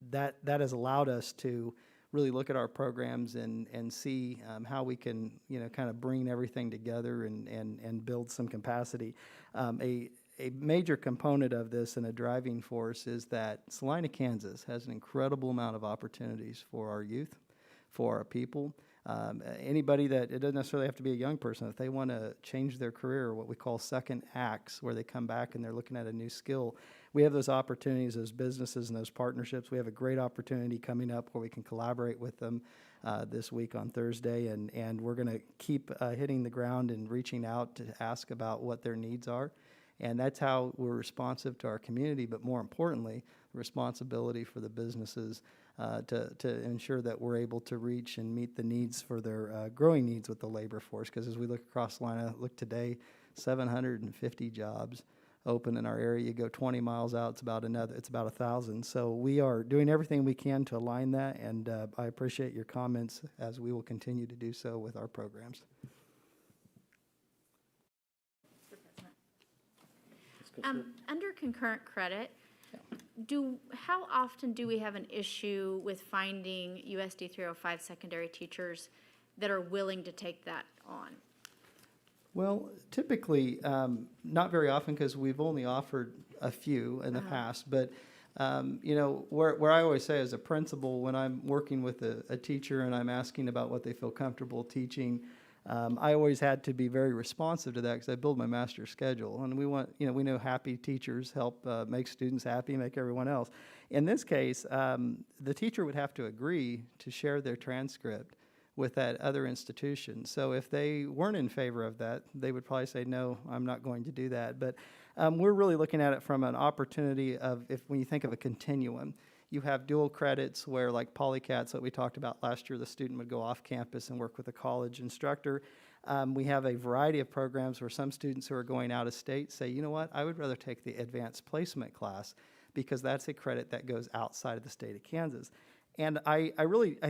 Speaker 11: that has allowed us to really look at our programs and see how we can, kind of bring everything together and build some capacity. A major component of this and a driving force is that Salina, Kansas has an incredible amount of opportunities for our youth, for our people. Anybody that, it doesn't necessarily have to be a young person, if they want to change their career, what we call second acts, where they come back and they're looking at a new skill, we have those opportunities, those businesses and those partnerships. We have a great opportunity coming up where we can collaborate with them this week on Thursday, and we're going to keep hitting the ground and reaching out to ask about what their needs are. And that's how we're responsive to our community, but more importantly, responsibility for the businesses to ensure that we're able to reach and meet the needs for their growing needs with the labor force. Because as we look across the line, look today, 750 jobs open in our area. You go 20 miles out, it's about 1,000. So we are doing everything we can to align that, and I appreciate your comments as we will continue to do so with our programs.
Speaker 13: Under concurrent credit, how often do we have an issue with finding USD 305 secondary teachers that are willing to take that on?
Speaker 11: Well, typically, not very often, because we've only offered a few in the past, but where I always say as a principal, when I'm working with a teacher and I'm asking about what they feel comfortable teaching, I always had to be very responsive to that, because I build my master schedule, and we know happy teachers help make students happy, make everyone else. In this case, the teacher would have to agree to share their transcript with that other institution. So if they weren't in favor of that, they would probably say, no, I'm not going to do that. But we're really looking at it from an opportunity of, when you think of a continuum, you have dual credits where, like Polycats that we talked about last year, the student would go off campus and work with a college instructor. We have a variety of programs where some students who are going out of state say, you know what, I would rather take the advanced placement class, because that's a credit that goes outside of the state of Kansas. And I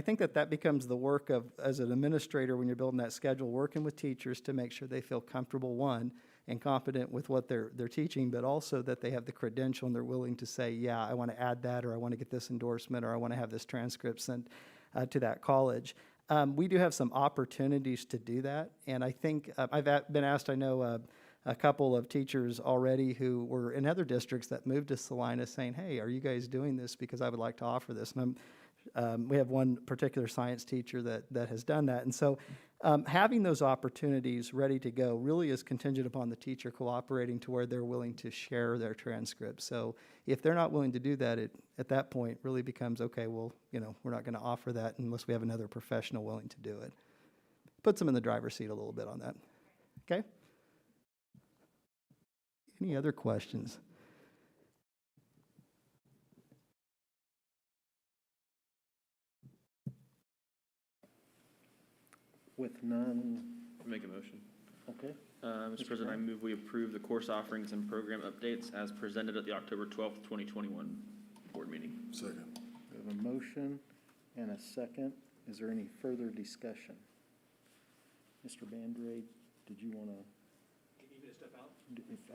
Speaker 11: think that becomes the work of, as an administrator, when you're building that schedule, working with teachers to make sure they feel comfortable, one, and confident with what they're teaching, but also that they have the credential and they're willing to say, yeah, I want to add that, or I want to get this endorsement, or I want to have this transcript sent to that college. We do have some opportunities to do that, and I think I've been asked, I know a couple of teachers already who were in other districts that moved to Salina saying, hey, are you guys doing this, because I would like to offer this. And we have one particular science teacher that has done that. And so having those opportunities ready to go really is contingent upon the teacher cooperating to where they're willing to share their transcripts. So if they're not willing to do that, at that point really becomes, okay, well, we're not going to offer that unless we have another professional willing to do it. Puts them in the driver's seat a little bit on that. Okay? Any other questions?
Speaker 1: With none,
Speaker 2: Make a motion.
Speaker 1: okay.
Speaker 2: Mr. President, I move we approve the course offerings and program updates as presented at the October 12th, 2021 board meeting.
Speaker 12: Second.
Speaker 1: We have a motion and a second. Is there any further discussion? Mr. Bandray, did you want to?
Speaker 5: You need me to step out?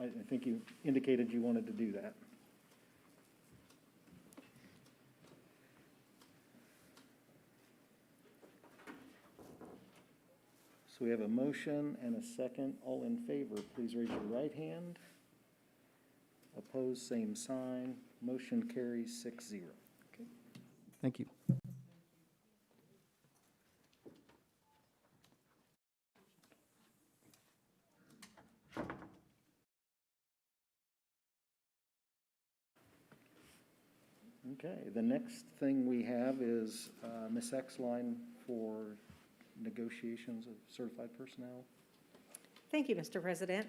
Speaker 1: I think you indicated you wanted to do that. So we have a motion and a second. All in favor, please raise your right hand. Opposed, same sign. Motion carries 6-0. Okay.
Speaker 11: Thank you.
Speaker 1: Okay, the next thing we have is Ms. Exline for negotiations of certified personnel.
Speaker 6: Thank you, Mr. President.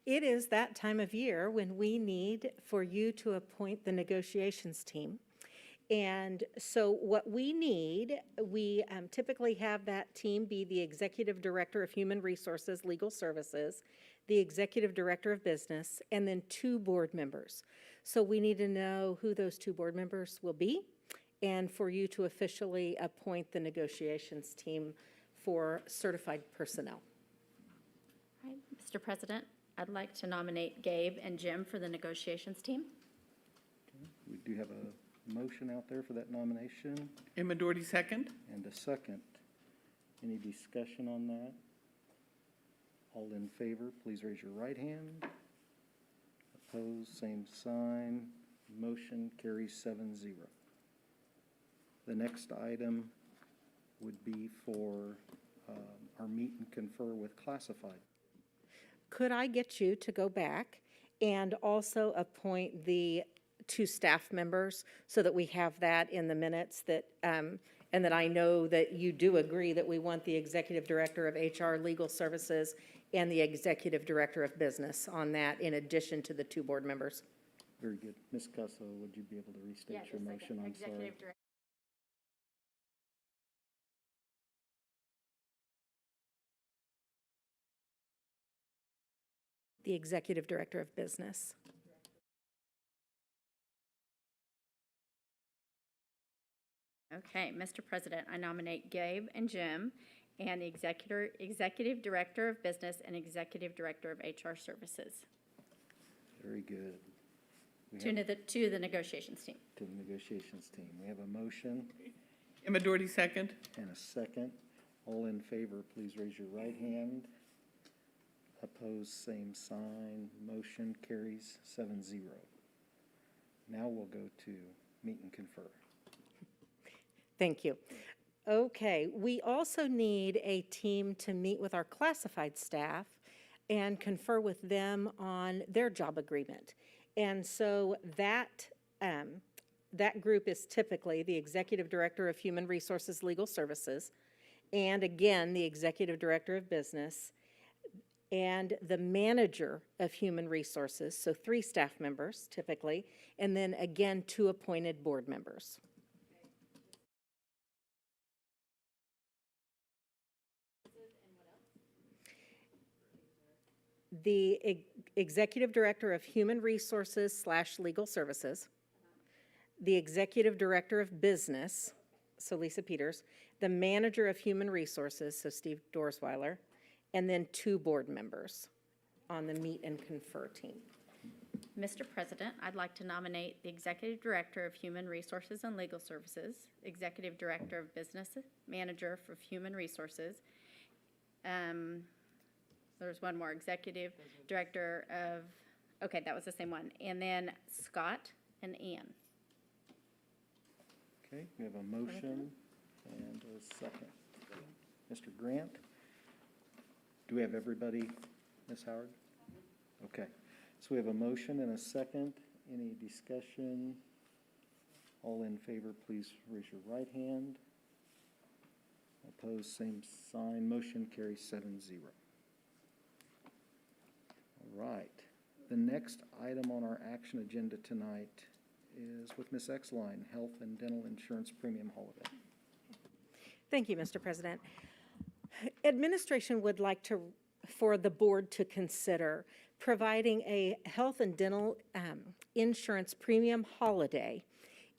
Speaker 6: It is that time of year when we need for you to appoint the negotiations team. And so what we need, we typically have that team be the Executive Director of Human Resources, Legal Services, the Executive Director of Business, and then 2 board members. So we need to know who those 2 board members will be, and for you to officially appoint the negotiations team for certified personnel.
Speaker 13: All right, Mr. President, I'd like to nominate Gabe and Jim for the negotiations team.
Speaker 1: Okay. We do have a motion out there for that nomination
Speaker 14: Emma Doherty, second.
Speaker 1: and a second. Any discussion on that? All in favor, please raise your right hand. Opposed, same sign. Motion carries 7-0. The next item would be for our meet and confer with classified.
Speaker 6: Could I get you to go back and also appoint the 2 staff members so that we have that in the minutes that, and that I know that you do agree that we want the Executive Director of HR Legal Services and the Executive Director of Business on that in addition to the 2 board members?
Speaker 1: Very good. Ms. Ckcie, would you be able to restate your motion? I'm sorry.
Speaker 6: The Executive Director of Business.
Speaker 13: Okay, Mr. President, I nominate Gabe and Jim and the Executive Director of Business and Executive Director of HR Services
Speaker 1: Very good. We
Speaker 13: to
Speaker 1: have-
Speaker 13: the negotiations team.
Speaker 1: To the negotiations team. We have a motion
Speaker 14: Emma Doherty, second.
Speaker 1: and a second. All in favor, please raise your right hand. Opposed, same sign. Motion carries 7-0. Now we'll go to meet and confer.
Speaker 6: Thank you. Okay, we also need a team to meet with our classified staff and confer with them on their job agreement. And so that group is typically the Executive Director of Human Resources Legal Services, and again, the Executive Director of Business, and the Manager of Human Resources, so 3 staff members typically, and then again, 2 appointed board members. The Executive Director of Human Resources / Legal Services, the Executive Director of Business, so Lisa Peters, the Manager of Human Resources, so Steve Dorsweiler, and then 2 board members on the meet and confer team.
Speaker 13: Mr. President, I'd like to nominate the Executive Director of Human Resources and Legal Services, Executive Director of Business, Manager for Human Resources. There's one more, Executive Director of, okay, that was the same one. And then Scott and Ann.
Speaker 1: Okay, we have a motion and a second. Mr. Grant? Do we have everybody, Ms. Howard? Okay, so we have a motion and a second. Any discussion? All in favor, please raise your right hand. Opposed, same sign. Motion carries 7-0. All right. The next item on our action agenda tonight is with Ms. Exline, Health and Dental Insurance Premium Holiday.
Speaker 6: Thank you, Mr. President. Administration would like for the board to consider providing a health and dental insurance premium holiday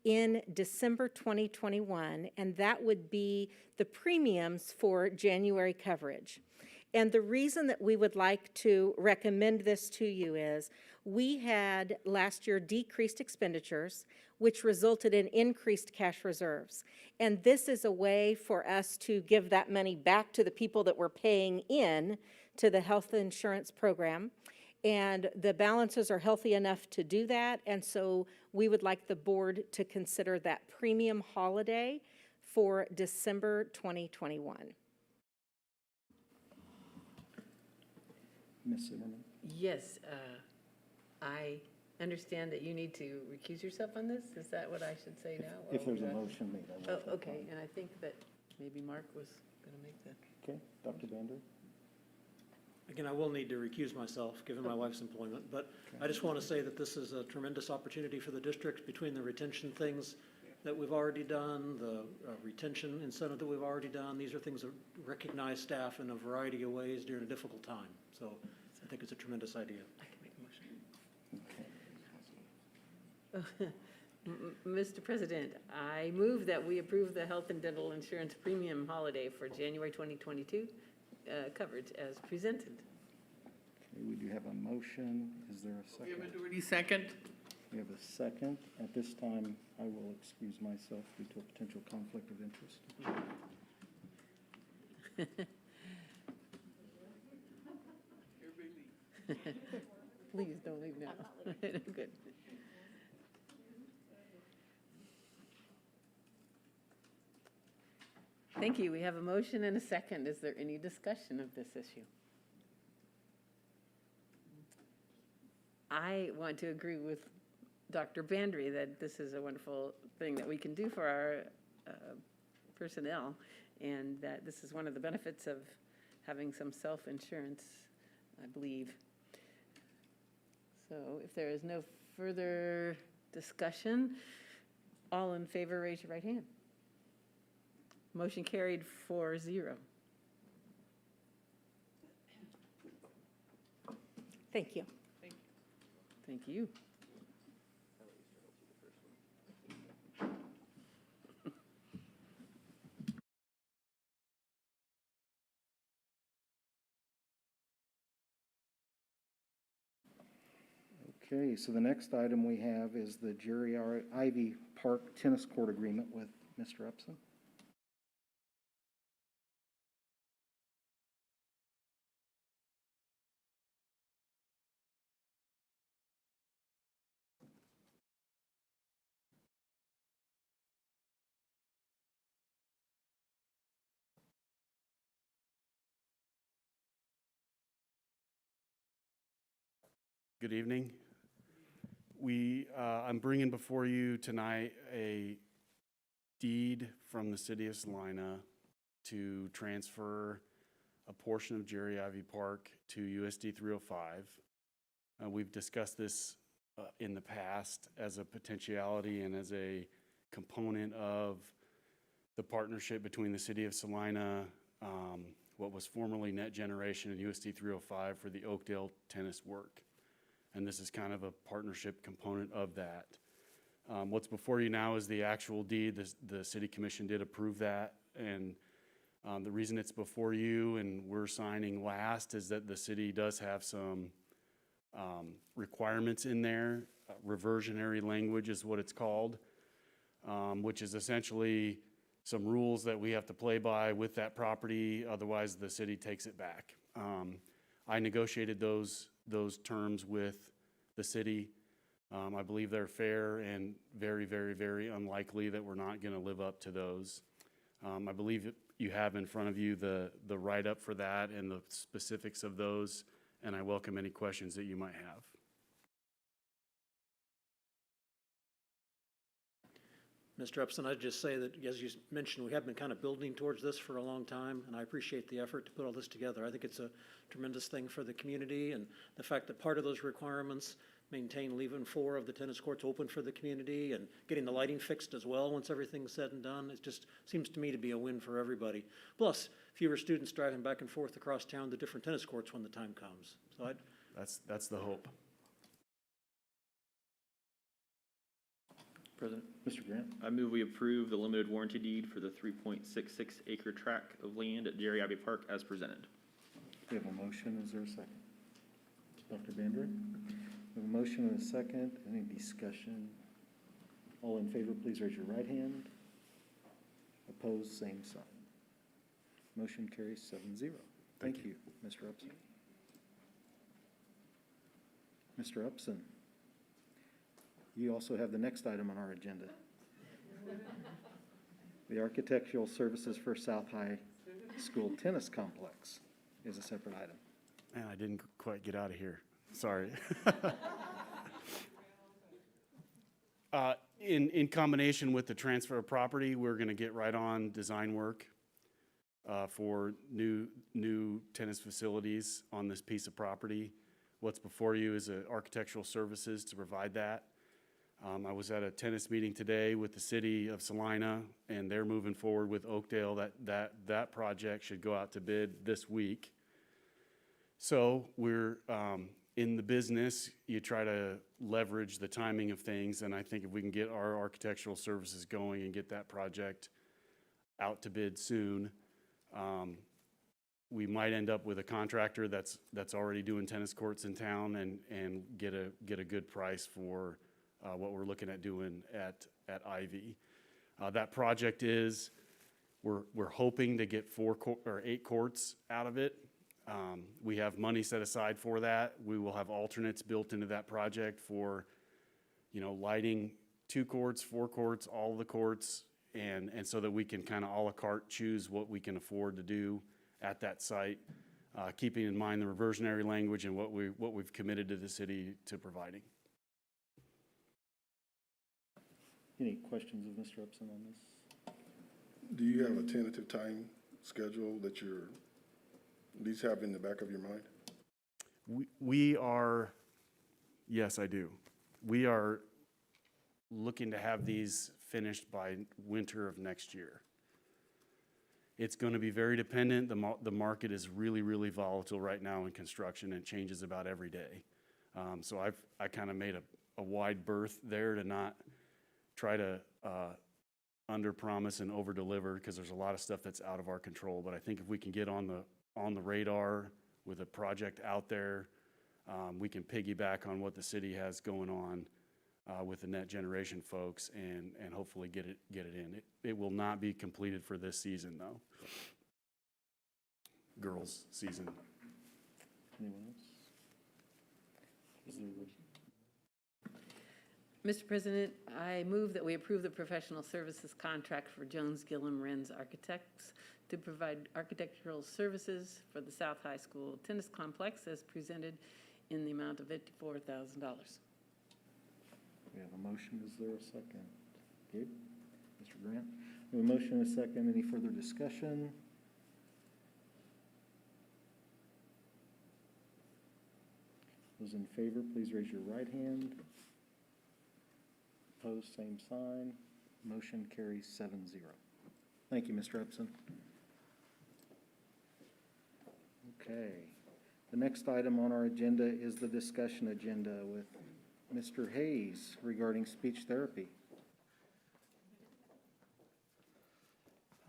Speaker 6: in December 2021, and that would be the premiums for January coverage. And the reason that we would like to recommend this to you is we had last year decreased expenditures, which resulted in increased cash reserves. And this is a way for us to give that money back to the people that were paying in to the health insurance program. And the balances are healthy enough to do that. And so we would like the board to consider that premium holiday for December 2021.
Speaker 1: Ms. Zimmerman?
Speaker 15: Yes, I understand that you need to recuse yourself on this. Is that what I should say now?
Speaker 1: If there's a motion made, I will.
Speaker 15: Oh, okay, and I think that maybe Mark was going to make the.
Speaker 1: Okay, Dr. Bender?
Speaker 5: Again, I will need to recuse myself, given my wife's employment, but I just want to say that this is a tremendous opportunity for the district between the retention things that we've already done, the retention incentive that we've already done. These are things that recognize staff in a variety of ways during a difficult time. So I think it's a tremendous idea.
Speaker 15: I can make a motion. Mr. President, I move that we approve the health and dental insurance premium holiday for January 2022 coverage as presented.
Speaker 1: Okay, we do have a motion. Is there a second?
Speaker 14: Emma Doherty, second.
Speaker 1: We have a second. At this time, I will excuse myself due to a potential conflict of interest.
Speaker 15: Please don't leave now. Good. Thank you. We have a motion and a second. Is there any discussion of this issue? I want to agree with Dr. Bandry that this is a wonderful thing that we can do for our personnel, and that this is one of the benefits of having some self-insurance, I believe. So if there is no further discussion, all in favor, raise your right hand. Motion carried 4-0.
Speaker 6: Thank you.
Speaker 15: Thank you.
Speaker 1: Okay, so the next item we have is the Jerry Ivy Park Tennis Court Agreement with Mr. Upson.
Speaker 16: Good evening. I'm bringing before you tonight a deed from the city of Salina to transfer a portion of Jerry Ivy Park to USD 305. We've discussed this in the past as a potentiality and as a component of the partnership between the city of Salina, what was formerly Net Generation, and USD 305 for the Oakdale tennis work. And this is kind of a partnership component of that. What's before you now is the actual deed. The city commission did approve that, and the reason it's before you and we're signing last is that the city does have some requirements in there. Reversionary language is what it's called, which is essentially some rules that we have to play by with that property, otherwise the city takes it back. I negotiated those terms with the city. I believe they're fair and very, very, very unlikely that we're not going to live up to those. I believe you have in front of you the write-up for that and the specifics of those, and I welcome any questions that you might have.
Speaker 5: Mr. Upson, I'd just say that, as you mentioned, we have been kind of building towards this for a long time, and I appreciate the effort to put all this together. I think it's a tremendous thing for the community, and the fact that part of those requirements maintain leaving 4 of the tennis courts open for the community and getting the lighting fixed as well once everything's said and done. It just seems to me to be a win for everybody. Plus, fewer students driving back and forth across town to different tennis courts when the time comes. So
Speaker 16: That's the hope.
Speaker 2: President,
Speaker 1: Mr. Grant?
Speaker 2: I move we approve the limited warranty deed for the 3.66 acre tract of land at Jerry Ivy Park as presented.
Speaker 1: We have a motion. Is there a second? Dr. Bandry? We have a motion and a second. Any discussion? All in favor, please raise your right hand. Opposed, same sign. Motion carries 7-0. Thank you, Mr. Upson. Mr. Upson, you also have the next item on our agenda. The Architectural Services for South High School Tennis Complex is a separate item.
Speaker 16: Man, I didn't quite get out of here. Sorry. In combination with the transfer of property, we're going to get right on design work for new tennis facilities on this piece of property. What's before you is architectural services to provide that. I was at a tennis meeting today with the city of Salina, and they're moving forward with Oakdale. That project should go out to bid this week. So we're in the business, you try to leverage the timing of things, and I think if we can get our architectural services going and get that project out to bid soon, we might end up with a contractor that's already doing tennis courts in town and get a good price for what we're looking at doing at Ivy. That project is, we're hoping to get 8 courts out of it. We have money set aside for that. We will have alternates built into that project for, lighting 2 courts, 4 courts, all of the courts, and so that we can kind of a la carte choose what we can afford to do at that site, keeping in mind the reversionary language and what we've committed to the city to providing.
Speaker 1: Any questions of Mr. Upson on this?
Speaker 12: Do you have a tentative time schedule that you're at least have in the back of your mind?
Speaker 16: We are, yes, I do. We are looking to have these finished by winter of next year. It's going to be very dependent. The market is really, really volatile right now in construction and changes about every day. So I kind of made a wide berth there to not try to under-promise and over-deliver, because there's a lot of stuff that's out of our control. But I think if we can get on the radar with a project out there, we can piggyback on what the city has going on with the net generation folks and hopefully get it in. It will not be completed for this season, though. Girls' season.
Speaker 1: Anyone else? Is there
Speaker 15: Mr. President, I move that we approve the professional services contract for Jones Gillum Wren's Architects to provide architectural services for the South High School tennis complex as presented in the amount of $54,000.
Speaker 1: We have a motion. Is there a second? Gabe? Mr. Grant? We have a motion and a second. Any further discussion? Those in favor, please raise your right hand. Opposed, same sign. Motion carries 7-0. Thank you, Mr. Upson. Okay. The next item on our agenda is the discussion agenda with Mr. Hayes regarding speech therapy.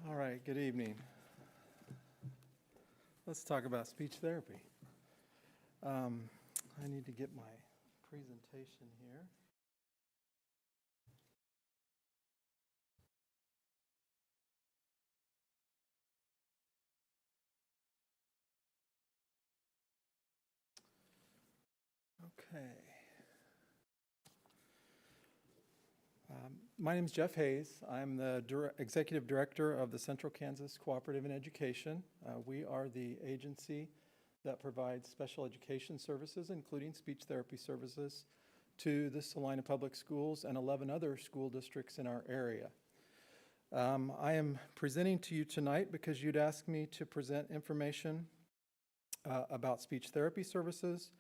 Speaker 17: All right, good evening. Let's talk about speech therapy. I need to get my presentation here. Okay. My name is Jeff Hayes. I'm the Executive Director of the Central Kansas Cooperative in Education. We are the agency that provides special education services, including speech therapy services, to the Salina Public Schools and 11 other school districts in our area. I am presenting to you tonight because you'd asked me to present information about speech therapy services,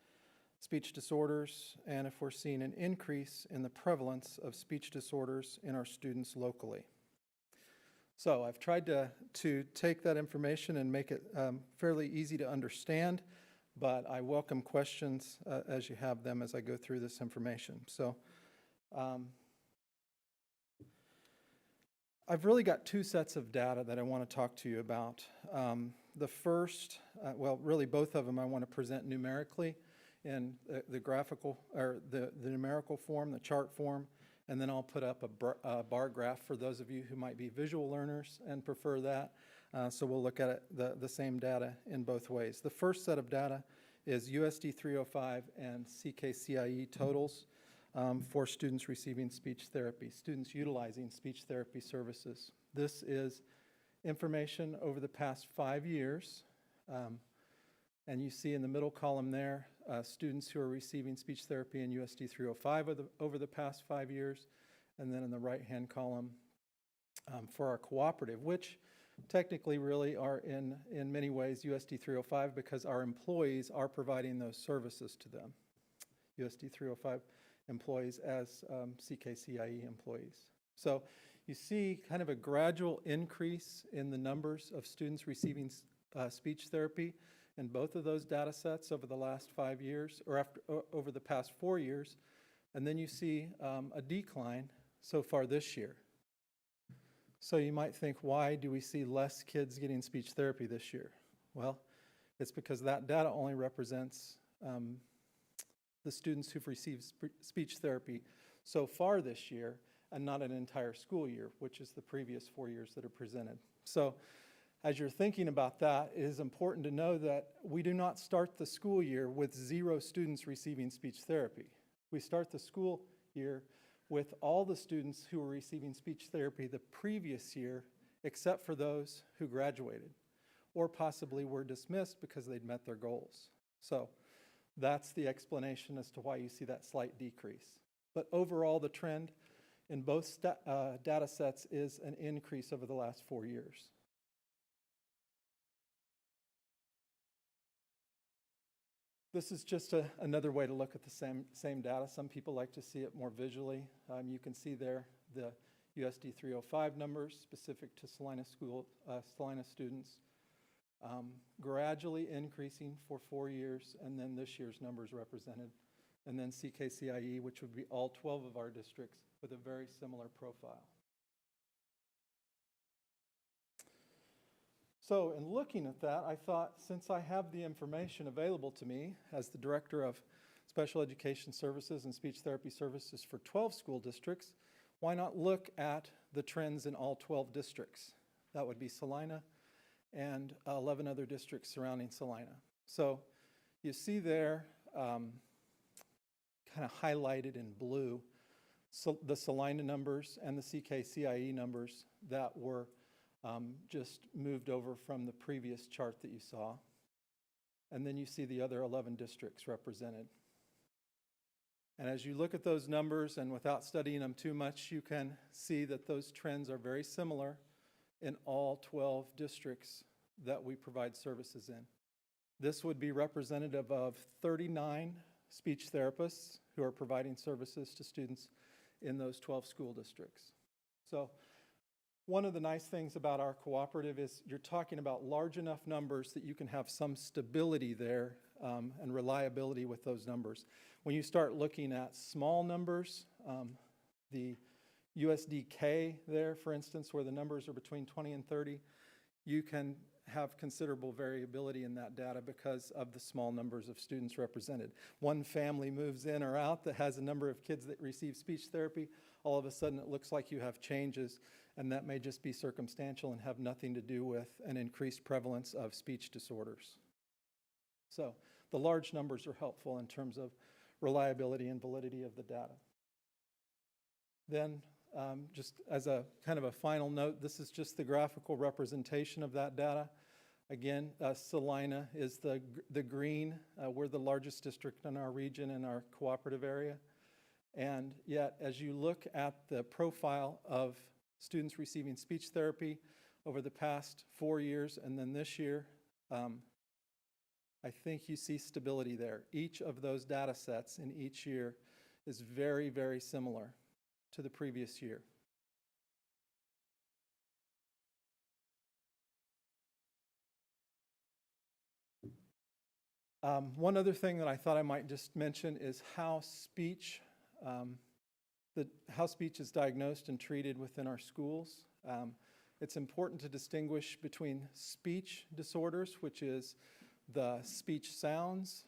Speaker 17: speech disorders, and if we're seeing an increase in the prevalence of speech disorders in our students locally. So I've tried to take that information and make it fairly easy to understand, but I welcome questions as you have them as I go through this information. So I've really got 2 sets of data that I want to talk to you about. The first, well, really both of them I want to present numerically in the graphical, or the numerical form, the chart form, and then I'll put up a bar graph for those of you who might be visual learners and prefer that. So we'll look at it, the same data in both ways. The first set of data is USD 305 and Ckcie totals for students receiving speech therapy, students utilizing speech therapy services. This is information over the past 5 years. And you see in the middle column there, students who are receiving speech therapy in USD 305 over the past 5 years. And then in the right-hand column for our cooperative, which technically really are in many ways USD 305 because our employees are providing those services to them. USD 305 employees as Ckcie employees. So you see kind of a gradual increase in the numbers of students receiving speech therapy in both of those data sets over the last 5 years, or over the past 4 years, and then you see a decline so far this year. So you might think, why do we see less kids getting speech therapy this year? Well, it's because that data only represents the students who've received speech therapy so far this year and not an entire school year, which is the previous 4 years that are presented. So as you're thinking about that, it is important to know that we do not start the school year with 0 students receiving speech therapy. We start the school year with all the students who were receiving speech therapy the previous year, except for those who graduated or possibly were dismissed because they'd met their goals. So that's the explanation as to why you see that slight decrease. But overall, the trend in both data sets is an increase over the last 4 years. This is just another way to look at the same data. Some people like to see it more visually. You can see there the USD 305 numbers specific to Salina students, gradually increasing for 4 years, and then this year's numbers represented, and then Ckcie, which would be all 12 of our districts with a very similar profile. So in looking at that, I thought, since I have the information available to me as the Director of Special Education Services and Speech Therapy Services for 12 school districts, why not look at the trends in all 12 districts? That would be Salina and 11 other districts surrounding Salina. So you see there, kind of highlighted in blue, so the Salina numbers and the Ckcie numbers that were just moved over from the previous chart that you saw. And then you see the other 11 districts represented. And as you look at those numbers, and without studying them too much, you can see that those trends are very similar in all 12 districts that we provide services in. This would be representative of 39 speech therapists who are providing services to students in those 12 school districts. So one of the nice things about our cooperative is you're talking about large enough numbers that you can have some stability there and reliability with those numbers. When you start looking at small numbers, the USDK there, for instance, where the numbers are between 20 and 30, you can have considerable variability in that data because of the small numbers of students represented. One family moves in or out that has a number of kids that receive speech therapy, all of a sudden it looks like you have changes, and that may just be circumstantial and have nothing to do with an increased prevalence of speech disorders. So the large numbers are helpful in terms of reliability and validity of the data. Then just as a kind of a final note, this is just the graphical representation of that data. Again, Salina is the green. We're the largest district in our region in our cooperative area. And yet, as you look at the profile of students receiving speech therapy over the past 4 years and then this year, I think you see stability there. Each of those data sets in each year is very, very similar to the previous year. One other thing that I thought I might just mention is how speech is diagnosed and treated within our schools. It's important to distinguish between speech disorders, which is the speech sounds,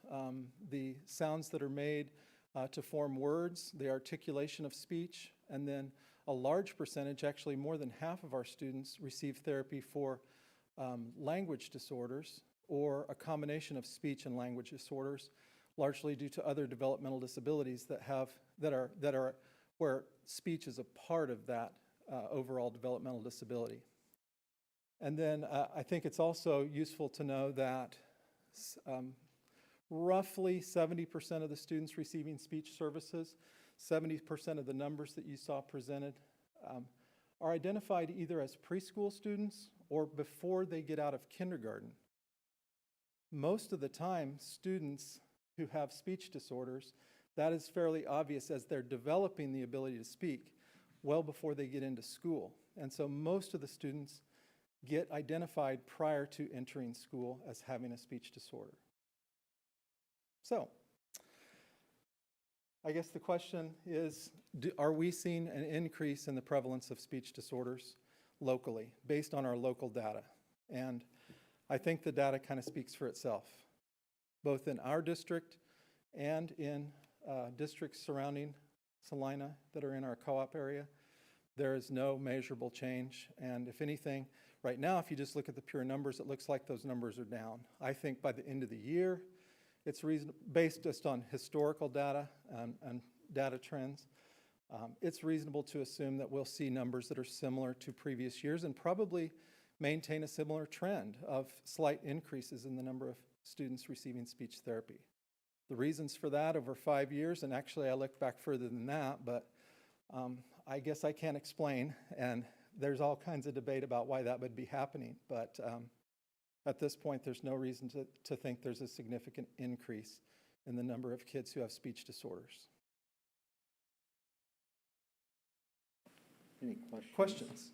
Speaker 17: the sounds that are made to form words, the articulation of speech, and then a large percentage, actually more than half of our students, receive therapy for language disorders or a combination of speech and language disorders, largely due to other developmental disabilities that are where speech is a part of that overall developmental disability. And then I think it's also useful to know that roughly 70% of the students receiving speech services, 70% of the numbers that you saw presented are identified either as preschool students or before they get out of kindergarten. Most of the time, students who have speech disorders, that is fairly obvious as they're developing the ability to speak well before they get into school. And so most of the students get identified prior to entering school as having a speech disorder. So, I guess the question is, are we seeing an increase in the prevalence of speech disorders locally, based on our local data? And I think the data kind of speaks for itself, both in our district and in districts surrounding Salina that are in our co-op area. There is no measurable change, and if anything, right now, if you just look at the pure numbers, it looks like those numbers are down. I think by the end of the year, it's based just on historical data and data trends. It's reasonable to assume that we'll see numbers that are similar to previous years and probably maintain a similar trend of slight increases in the number of students receiving speech therapy. The reasons for that over 5 years, and actually I looked back further than that, but I guess I can't explain, and there's all kinds of debate about why that would be happening, but at this point there's no reason to think there's a significant increase in the number of kids who have speech disorders.
Speaker 1: Any
Speaker 17: Questions?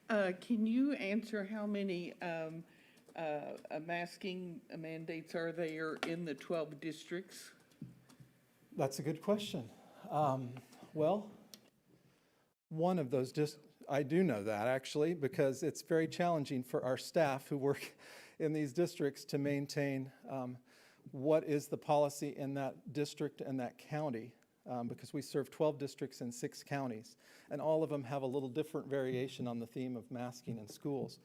Speaker 14: Can you answer how many masking mandates are there in the 12 districts?
Speaker 17: That's a good question. Well, one of those, I do know that actually, because it's very challenging for our staff who work in these districts to maintain what is the policy in that district and that county, because we serve 12 districts in 6 counties, and all of them have a little different variation on the theme of masking in schools.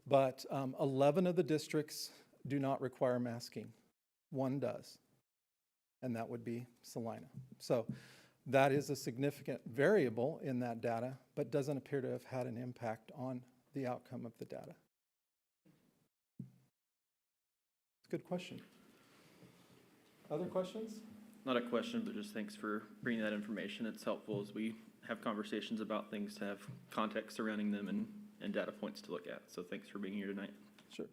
Speaker 17: But 11 of the districts do not require masking. 1 does, and that would be Salina. So that is a significant variable in that data, but doesn't appear to have had an impact on the outcome of the data. It's a good question. Other questions?
Speaker 2: Not a question, but just thanks for bringing that information. It's helpful as we have conversations about things to have context surrounding them and data points to look at. So thanks for being here tonight.
Speaker 17: Sure.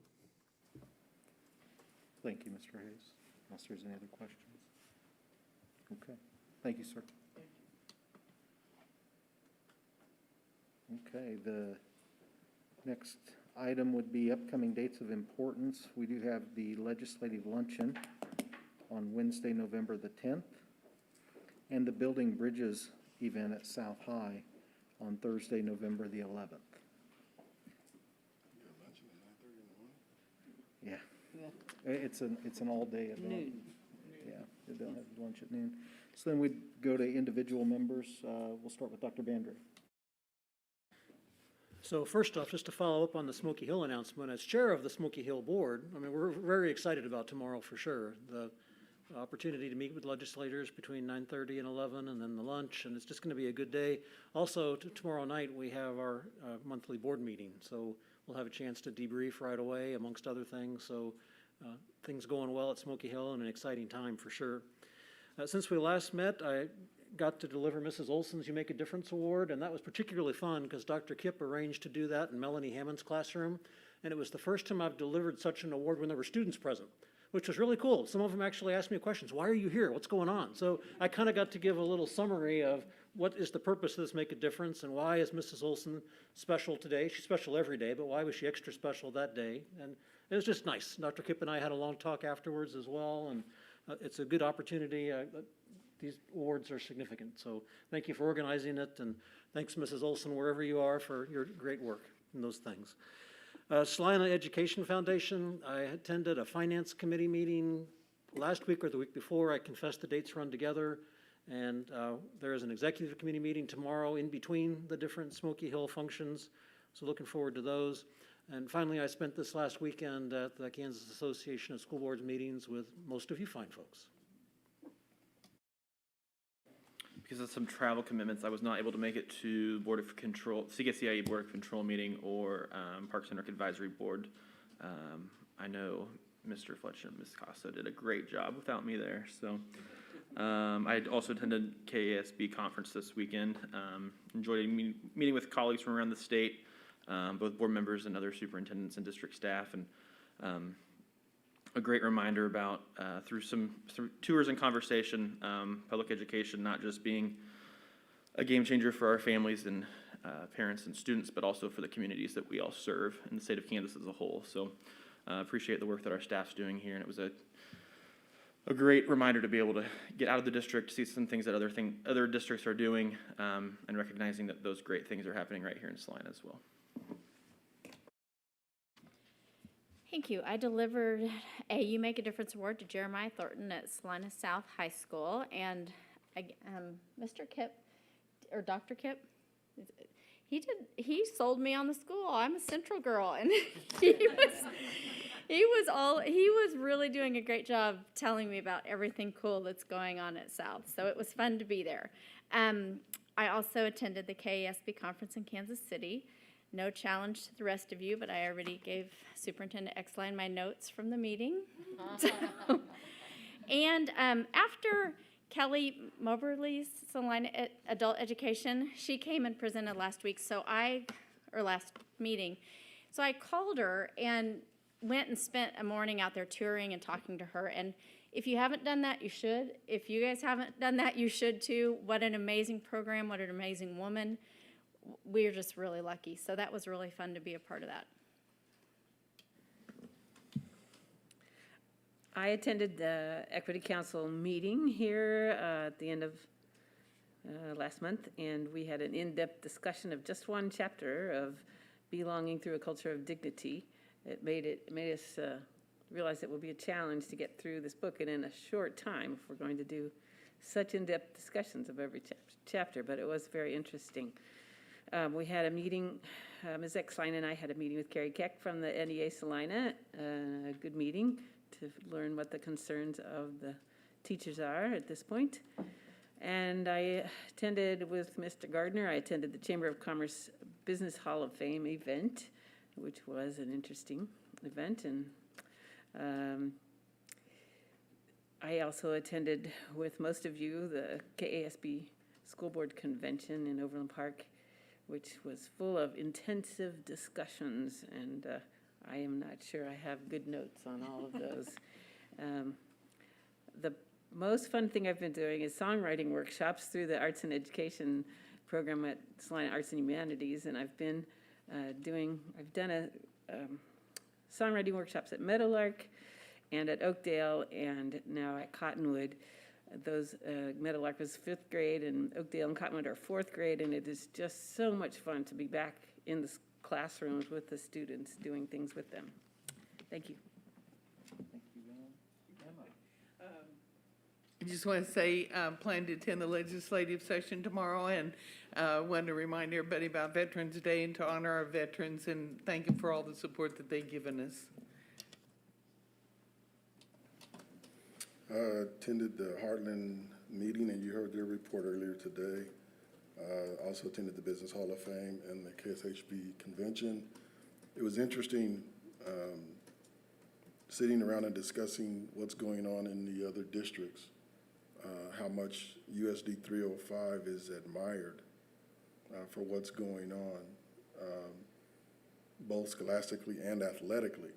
Speaker 1: Thank you, Mr. Hayes. Unless there's any other questions. Okay. Thank you, sir. Okay, the next item would be upcoming dates of importance. We do have the legislative luncheon on Wednesday, November the 10th, and the Building Bridges event at South High on Thursday, November the 11th. Yeah. It's an all-day event.
Speaker 15: Noon.
Speaker 1: Yeah, they'll have lunch at noon. So then we'd go to individual members. We'll start with Dr. Bandry.
Speaker 5: So first off, just to follow up on the Smoky Hill announcement, as chair of the Smoky Hill Board, I mean, we're very excited about tomorrow for sure. The opportunity to meet with legislators between 9:30 and 11, and then the lunch, and it's just going to be a good day. Also, tomorrow night we have our monthly board meeting, so we'll have a chance to debrief right away, amongst other things. So things going well at Smoky Hill and an exciting time for sure. Since we last met, I got to deliver Mrs. Olson's You Make a Difference Award, and that was particularly fun because Dr. Kipp arranged to do that in Melanie Hammond's classroom, and it was the first time I've delivered such an award when there were students present, which was really cool. Some of them actually asked me questions. Why are you here? What's going on? So I kind of got to give a little summary of what is the purpose of this Make a Difference, and why is Mrs. Olson special today? She's special every day, but why was she extra special that day? And it was just nice. Dr. Kipp and I had a long talk afterwards as well, and it's a good opportunity. These awards are significant, so thank you for organizing it, and thanks, Mrs. Olson, wherever you are, for your great work in those things. Salina Education Foundation, I attended a finance committee meeting last week or the week before. I confess the dates run together, and there is an executive committee meeting tomorrow in between the different Smoky Hill functions, so looking forward to those. And finally, I spent this last weekend at the Kansas Association of School Boards meetings with most of you fine folks.
Speaker 2: Because of some travel commitments, I was not able to make it to Board of Control, CSEIE Board of Control meeting or Parks and Rec Advisory Board. I know Mr. Fletcher and Ms. Costa did a great job without me there. So I also attended KASB conference this weekend. Enjoyed meeting with colleagues from around the state, both board members and other superintendents and district staff, and a great reminder about, through tours and conversation, public education not just being a game changer for our families and parents and students, but also for the communities that we all serve in the state of Kansas as a whole. So appreciate the work that our staff's doing here, and it was a great reminder to be able to get out of the district, see some things that other districts are doing, and recognizing that those great things are happening right here in Salina as well.
Speaker 13: Thank you. I delivered a You Make a Difference award to Jeremiah Thornton at Salina South High School, and Mr. Kip, or Dr. Kip, he sold me on the school. I'm a Central girl, and he was really doing a great job telling me about everything cool that's going on at South. So it was fun to be there. I also attended the KASB conference in Kansas City. No challenge to the rest of you, but I already gave Superintendent Exline my notes from the meeting. And after Kelly Moberly's Salina Adult Education, she came and presented last week, last meeting. So I called her and went and spent a morning out there touring and talking to her. And if you haven't done that, you should. If you guys haven't done that, you should too. What an amazing program, what an amazing woman. We're just really lucky. So that was really fun to be a part of that.
Speaker 15: I attended the Equity Council meeting here at the end of last month, and we had an in-depth discussion of just one chapter of belonging through a culture of dignity. It made us realize it will be a challenge to get through this book and in a short time if we're going to do such in-depth discussions of every chapter, but it was very interesting. We had a meeting, Ms. Exline and I had a meeting with Carrie Keck from the NEA Salina, a good meeting to learn what the concerns of the teachers are at this point. And I attended with Mr. Gardner, I attended the Chamber of Commerce Business Hall of Fame event, which was an interesting event. And I also attended with most of you the KASB School Board Convention in Overland Park, which was full of intensive discussions, and I am not sure I have good notes on all of those. The most fun thing I've been doing is songwriting workshops through the Arts and Education program at Salina Arts and Humanities, and I've done songwriting workshops at Meadowlark and at Oakdale, and now at Cottonwood. Those Meadowlark was 5th grade, and Oakdale and Cottonwood are 4th grade, and it is just so much fun to be back in the classrooms with the students, doing things with them. Thank you.
Speaker 14: I just want to say, plan to attend the legislative session tomorrow, and want to remind everybody about Veterans Day and to honor our veterans and thank them for all the support that they've given us.
Speaker 12: I attended the Heartland meeting, and you heard their report earlier today. Also attended the Business Hall of Fame and the KSHB convention. It was interesting sitting around and discussing what's going on in the other districts, how much USD 305 is admired for what's going on, both scholastically and athletically.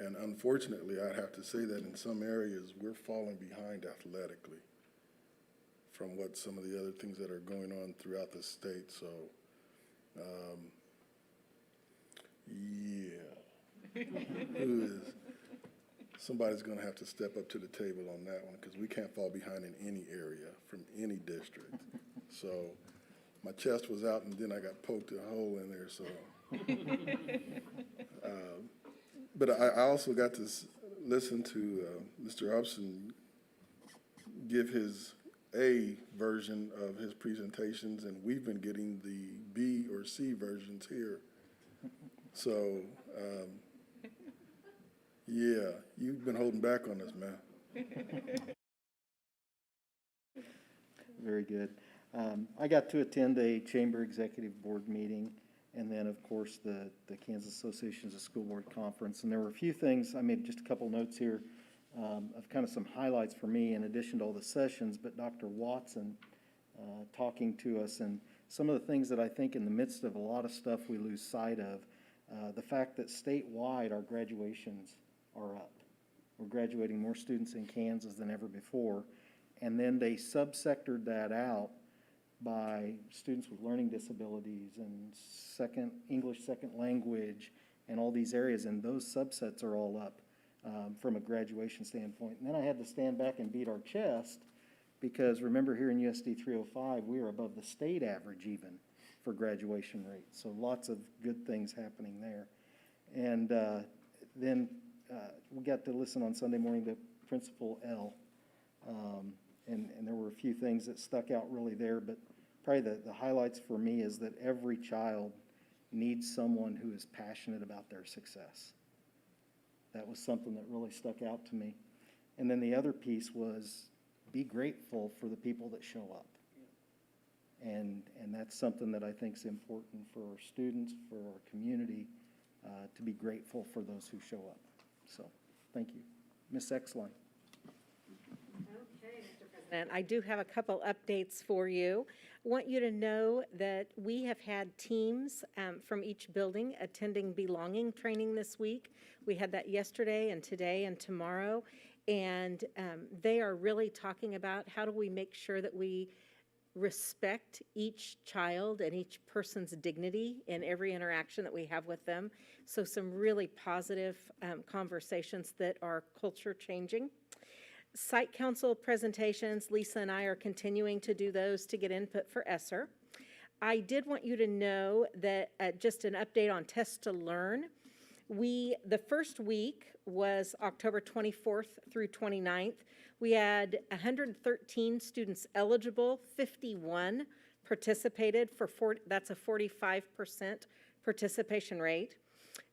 Speaker 12: And unfortunately, I'd have to say that in some areas, we're falling behind athletically from what some of the other things that are going on throughout the state. So, somebody's going to have to step up to the table on that one, because we can't fall behind in any area from any district. So my chest was out, and then I got poked a hole in there. So. But I also got to listen to Mr. Upson give his A version of his presentations, and we've been getting the B or C versions here. So, yeah, you've been holding back on us, man.
Speaker 1: Very good. I got to attend a Chamber Executive Board meeting, and then, of course, the Kansas Associations of School Board Conference. And there were a few things, I made just a couple notes here of kind of some highlights for me in addition to all the sessions, but Dr. Watson talking to us, and some of the things that I think in the midst of a lot of stuff we lose sight of, the fact that statewide our graduations are up. We're graduating more students in Kansas than ever before, and then they subsectored that out by students with learning disabilities and English second language and all these areas, and those subsets are all up from a graduation standpoint. And then I had to stand back and beat our chest, because remember, here in USD 305, we are above the state average even for graduation rates. So lots of good things happening there. And then we got to listen on Sunday morning to Principal L. and there were a few things that stuck out really there, but probably the highlights for me is that every child needs someone who is passionate about their success. That was something that really stuck out to me. And then the other piece was be grateful for the people that show up. And that's something that I think is important for our students, for our community, to be grateful for those who show up. So, thank you. Ms. Exline.
Speaker 6: Okay, Mr. President, I do have a couple updates for you. I want you to know that we have had teams from each building attending belonging training this week. We had that yesterday and today and tomorrow, and they are really talking about how do we make sure that we respect each child and each person's dignity in every interaction that we have with them. So some really positive conversations that are culture changing. Site council presentations, Lisa and I are continuing to do those to get input for ESSER. I did want you to know that just an update on Test to Learn. The first week was October 24th through 29th. We had 113 students eligible, 51 participated that's a 45% participation rate.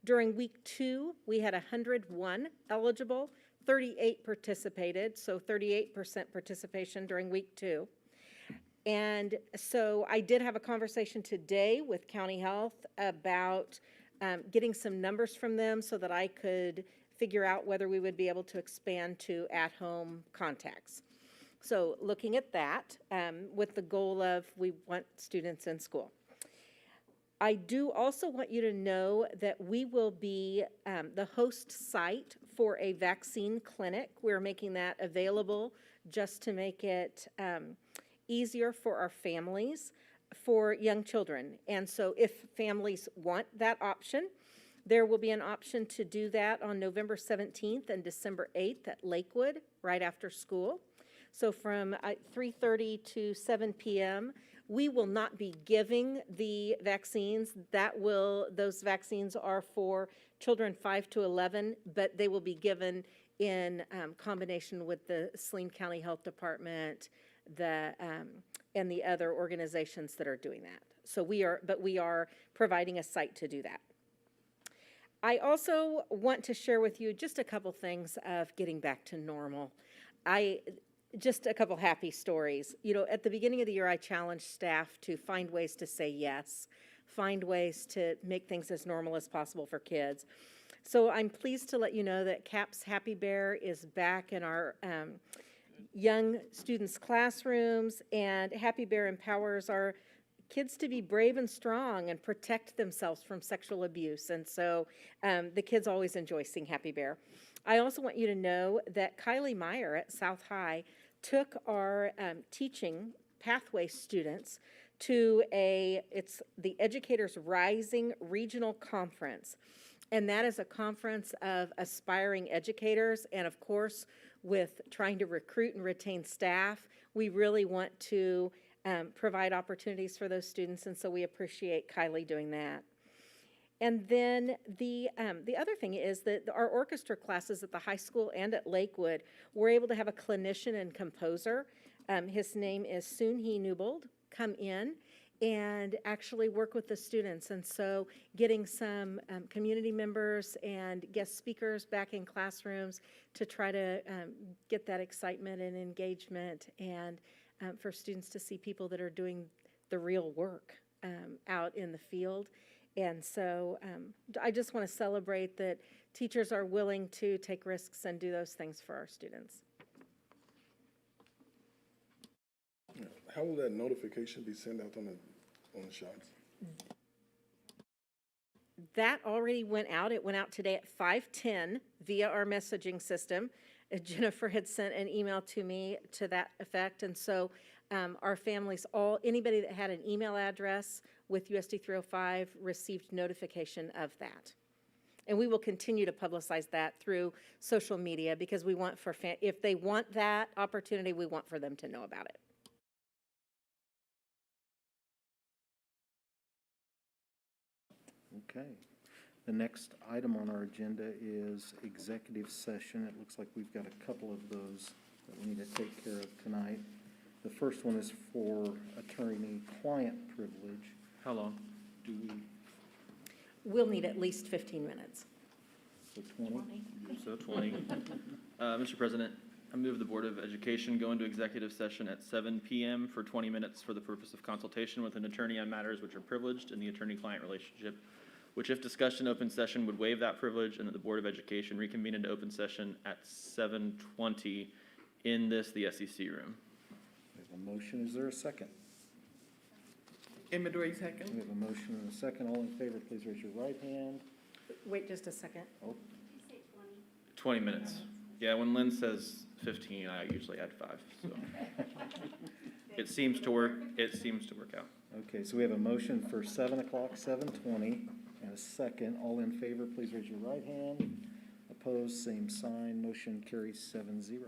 Speaker 6: During week 2, we had 101 eligible, 38 participated, so 38% participation during week 2. And so I did have a conversation today with County Health about getting some numbers from them so that I could figure out whether we would be able to expand to at-home contacts. So looking at that with the goal of we want students in school. I do also want you to know that we will be the host site for a vaccine clinic. We're making that available just to make it easier for our families for young children. And so if families want that option, there will be an option to do that on November 17th and December 8th at Lakewood, right after school. So from 3:30 to 7 p.m., we will not be giving the vaccines. Those vaccines are for children 5 to 11, but they will be given in combination with the Saline County Health Department, and the other organizations that are doing that. So we are providing a site to do that. I also want to share with you just a couple things of getting back to normal. Just a couple happy stories. You know, at the beginning of the year, I challenged staff to find ways to say yes, find ways to make things as normal as possible for kids. So I'm pleased to let you know that CAP's Happy Bear is back in our young students' classrooms, and Happy Bear empowers our kids to be brave and strong and protect themselves from sexual abuse. And so the kids always enjoy seeing Happy Bear. I also want you to know that Kylie Meyer at South High took our teaching pathway students to it's the Educators Rising Regional Conference. And that is a conference of aspiring educators. And of course, with trying to recruit and retain staff, we really want to provide opportunities for those students. And so we appreciate Kylie doing that. And then the other thing is that our orchestra classes at the high school and at Lakewood, we're able to have a clinician and composer. His name is Soon-Hee Newbold, come in and actually work with the students. And so getting some community members and guest speakers back in classrooms to try to get that excitement and engagement, and for students to see people that are doing the real work out in the field. And so I just want to celebrate that teachers are willing to take risks and do those things for our students.
Speaker 12: How will that notification be sent out on the shots?
Speaker 6: That already went out. It went out today at 5:10 via our messaging system. Jennifer had sent an email to me to that effect. And so our families, anybody that had an email address with USD 305 received notification of that. And we will continue to publicize that through social media, because we want if they want that opportunity, we want for them to know about it.
Speaker 1: Okay. The next item on our agenda is executive session. It looks like we've got a couple of those that we need to take care of tonight. The first one is for attorney-client privilege.
Speaker 2: How long?
Speaker 1: Do we,
Speaker 6: We'll need at least 15 minutes.
Speaker 1: so 20?
Speaker 2: So 20. Mr. President, I move the Board of Education go into executive session at 7 PM for 20 minutes for the purpose of consultation with an attorney on matters which are privileged in the attorney-client relationship, which if discussed in open session would waive that privilege, and that the Board of Education reconvene into open session at 7:20 in the SEC room.
Speaker 1: We have a motion. Is there a second?
Speaker 14: Inventory second.
Speaker 1: We have a motion and a second. All in favor, please raise your right hand.
Speaker 6: Wait just a second.
Speaker 2: 20 minutes. Yeah, when Lynn says 15, I usually add 5, so. It seems to work out.
Speaker 1: Okay, so we have a motion for 7 o'clock, 7:20, and a second. All in favor, please raise your right hand. Opposed, same sign. Motion carries 7-0.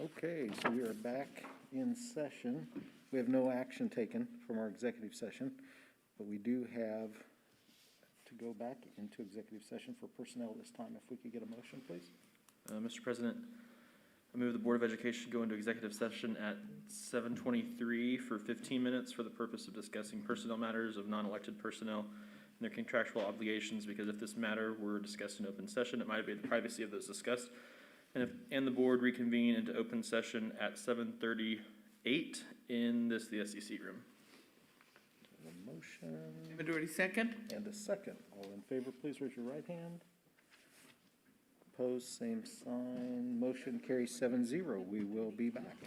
Speaker 1: Okay, so we are back in session. We have no action taken from our executive session, but we do have to go back into executive session for personnel this time. If we could get a motion, please.
Speaker 2: Mr. President, I move the Board of Education go into executive session at 7:23 for 15 minutes for the purpose of discussing personnel matters of non-elected personnel and their contractual obligations, because if this matter were discussed in open session, it might be the privacy of those discussed. And the board reconvene into open session at 7:38 in the SEC room.
Speaker 1: A motion
Speaker 14: Majority second?
Speaker 1: and a second. All in favor, please raise your right hand. Opposed, same sign. Motion carries 7-0. We will be back.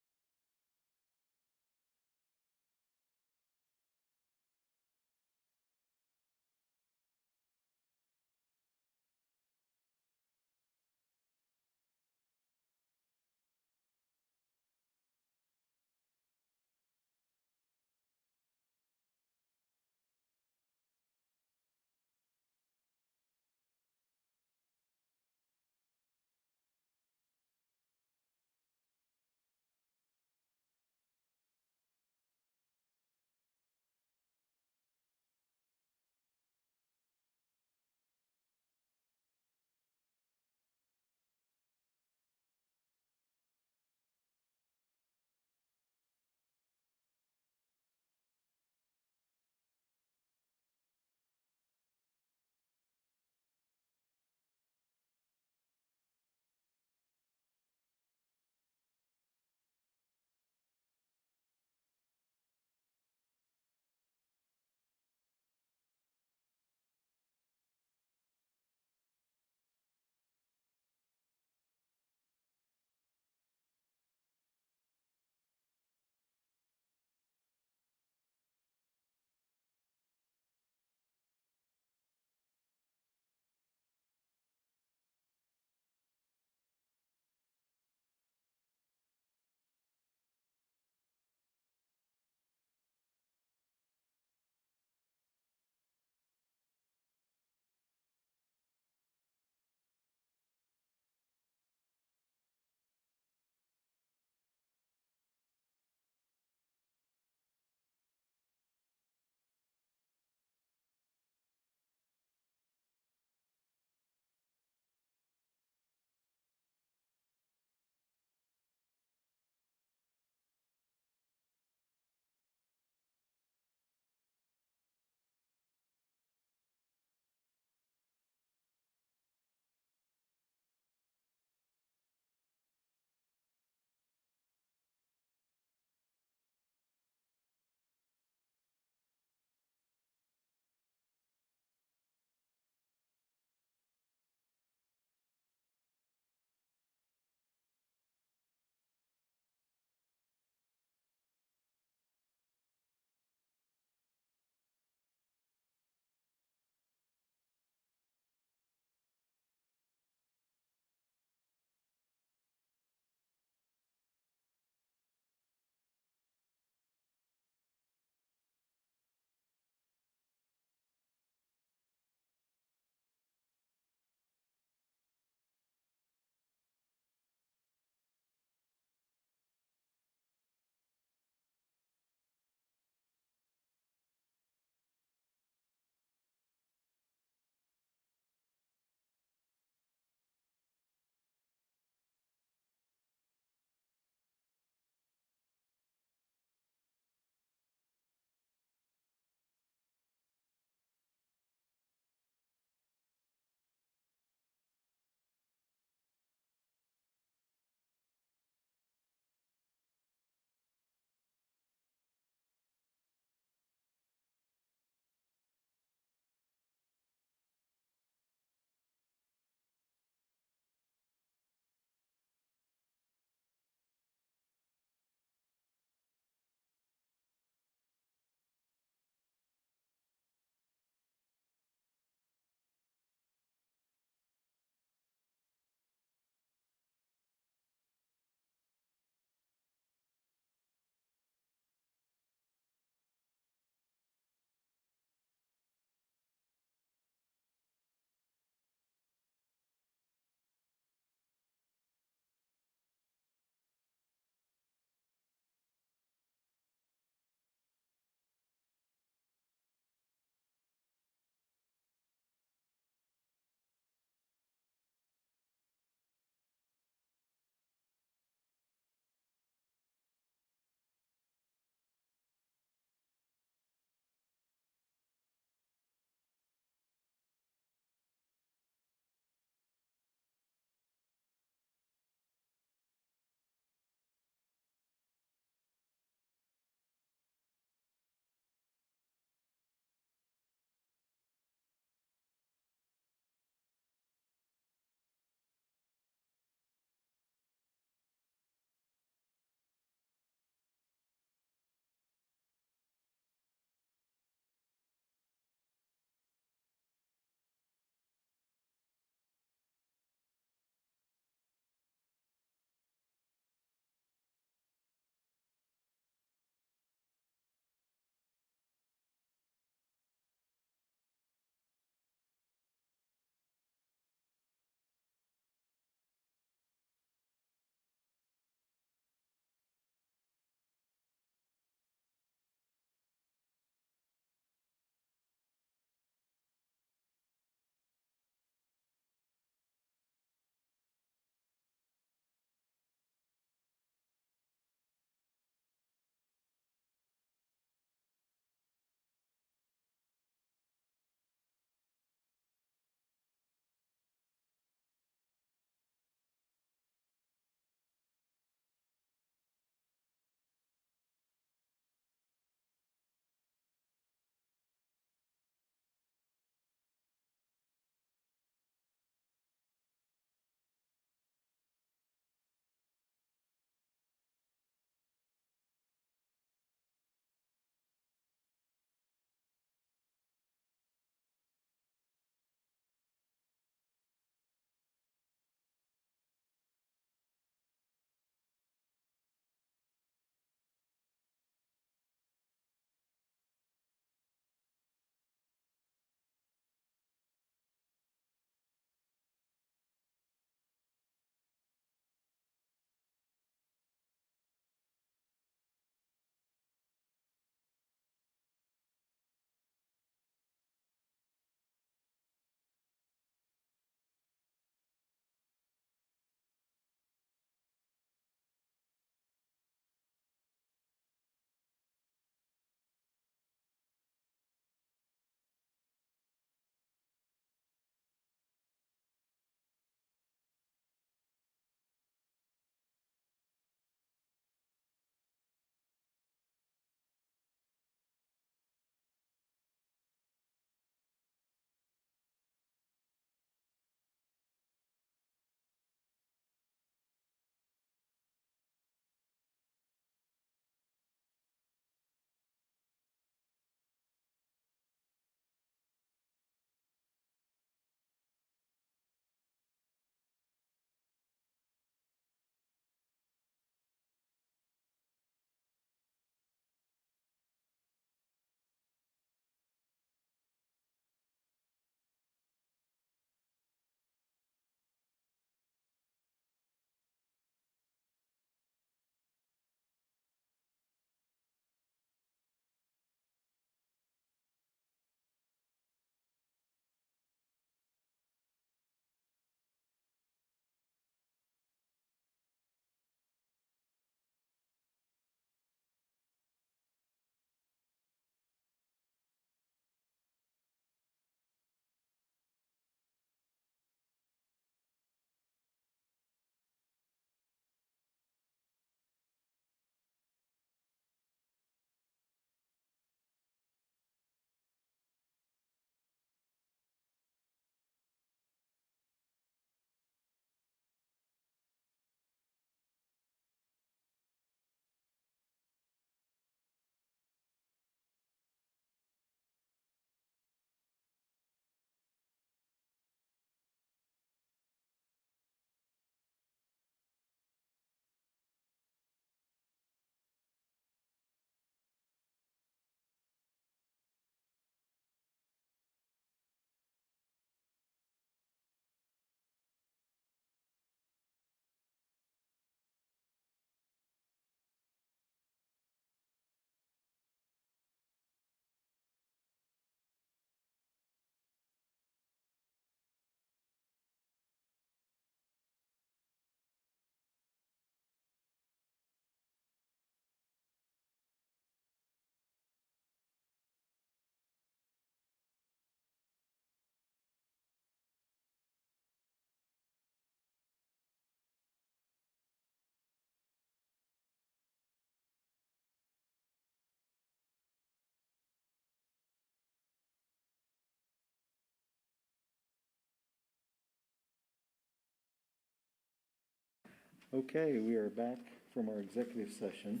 Speaker 1: Okay, we are back from our executive session.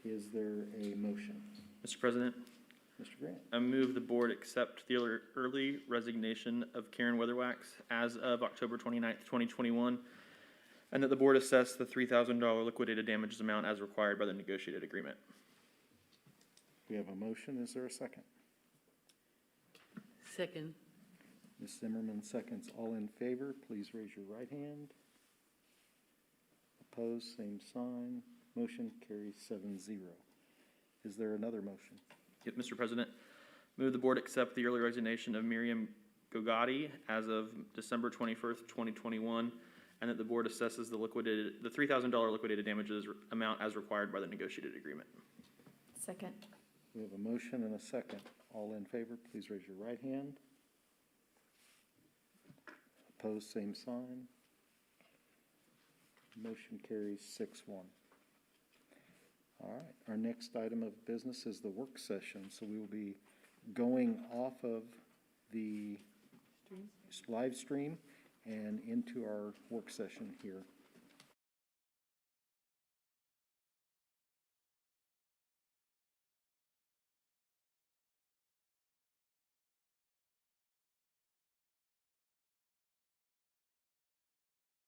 Speaker 1: Is there a motion?
Speaker 2: Mr. President,
Speaker 1: Mr. Grant?
Speaker 2: I move the board accept the early resignation of Karen Weatherwax as of October 29th, 2021, and that the board assess the $3,000 liquidated damages amount as required by the negotiated agreement.
Speaker 1: We have a motion. Is there a second?
Speaker 14: Second.
Speaker 1: Ms. Zimmerman seconds. All in favor, please raise your right hand. Opposed, same sign. Motion carries 7-0. Is there another motion?
Speaker 2: Yep, Mr. President, move the board accept the early resignation of Miriam Gogati as of December 21st, 2021, and that the board assesses the $3,000 liquidated damages amount as required by the negotiated agreement.
Speaker 3: Second.
Speaker 1: We have a motion and a second. All in favor, please raise your right hand. Opposed, same sign. Motion carries 6-1. All right, our next item of business is the work session. So we will be going off of the live stream and into our work session here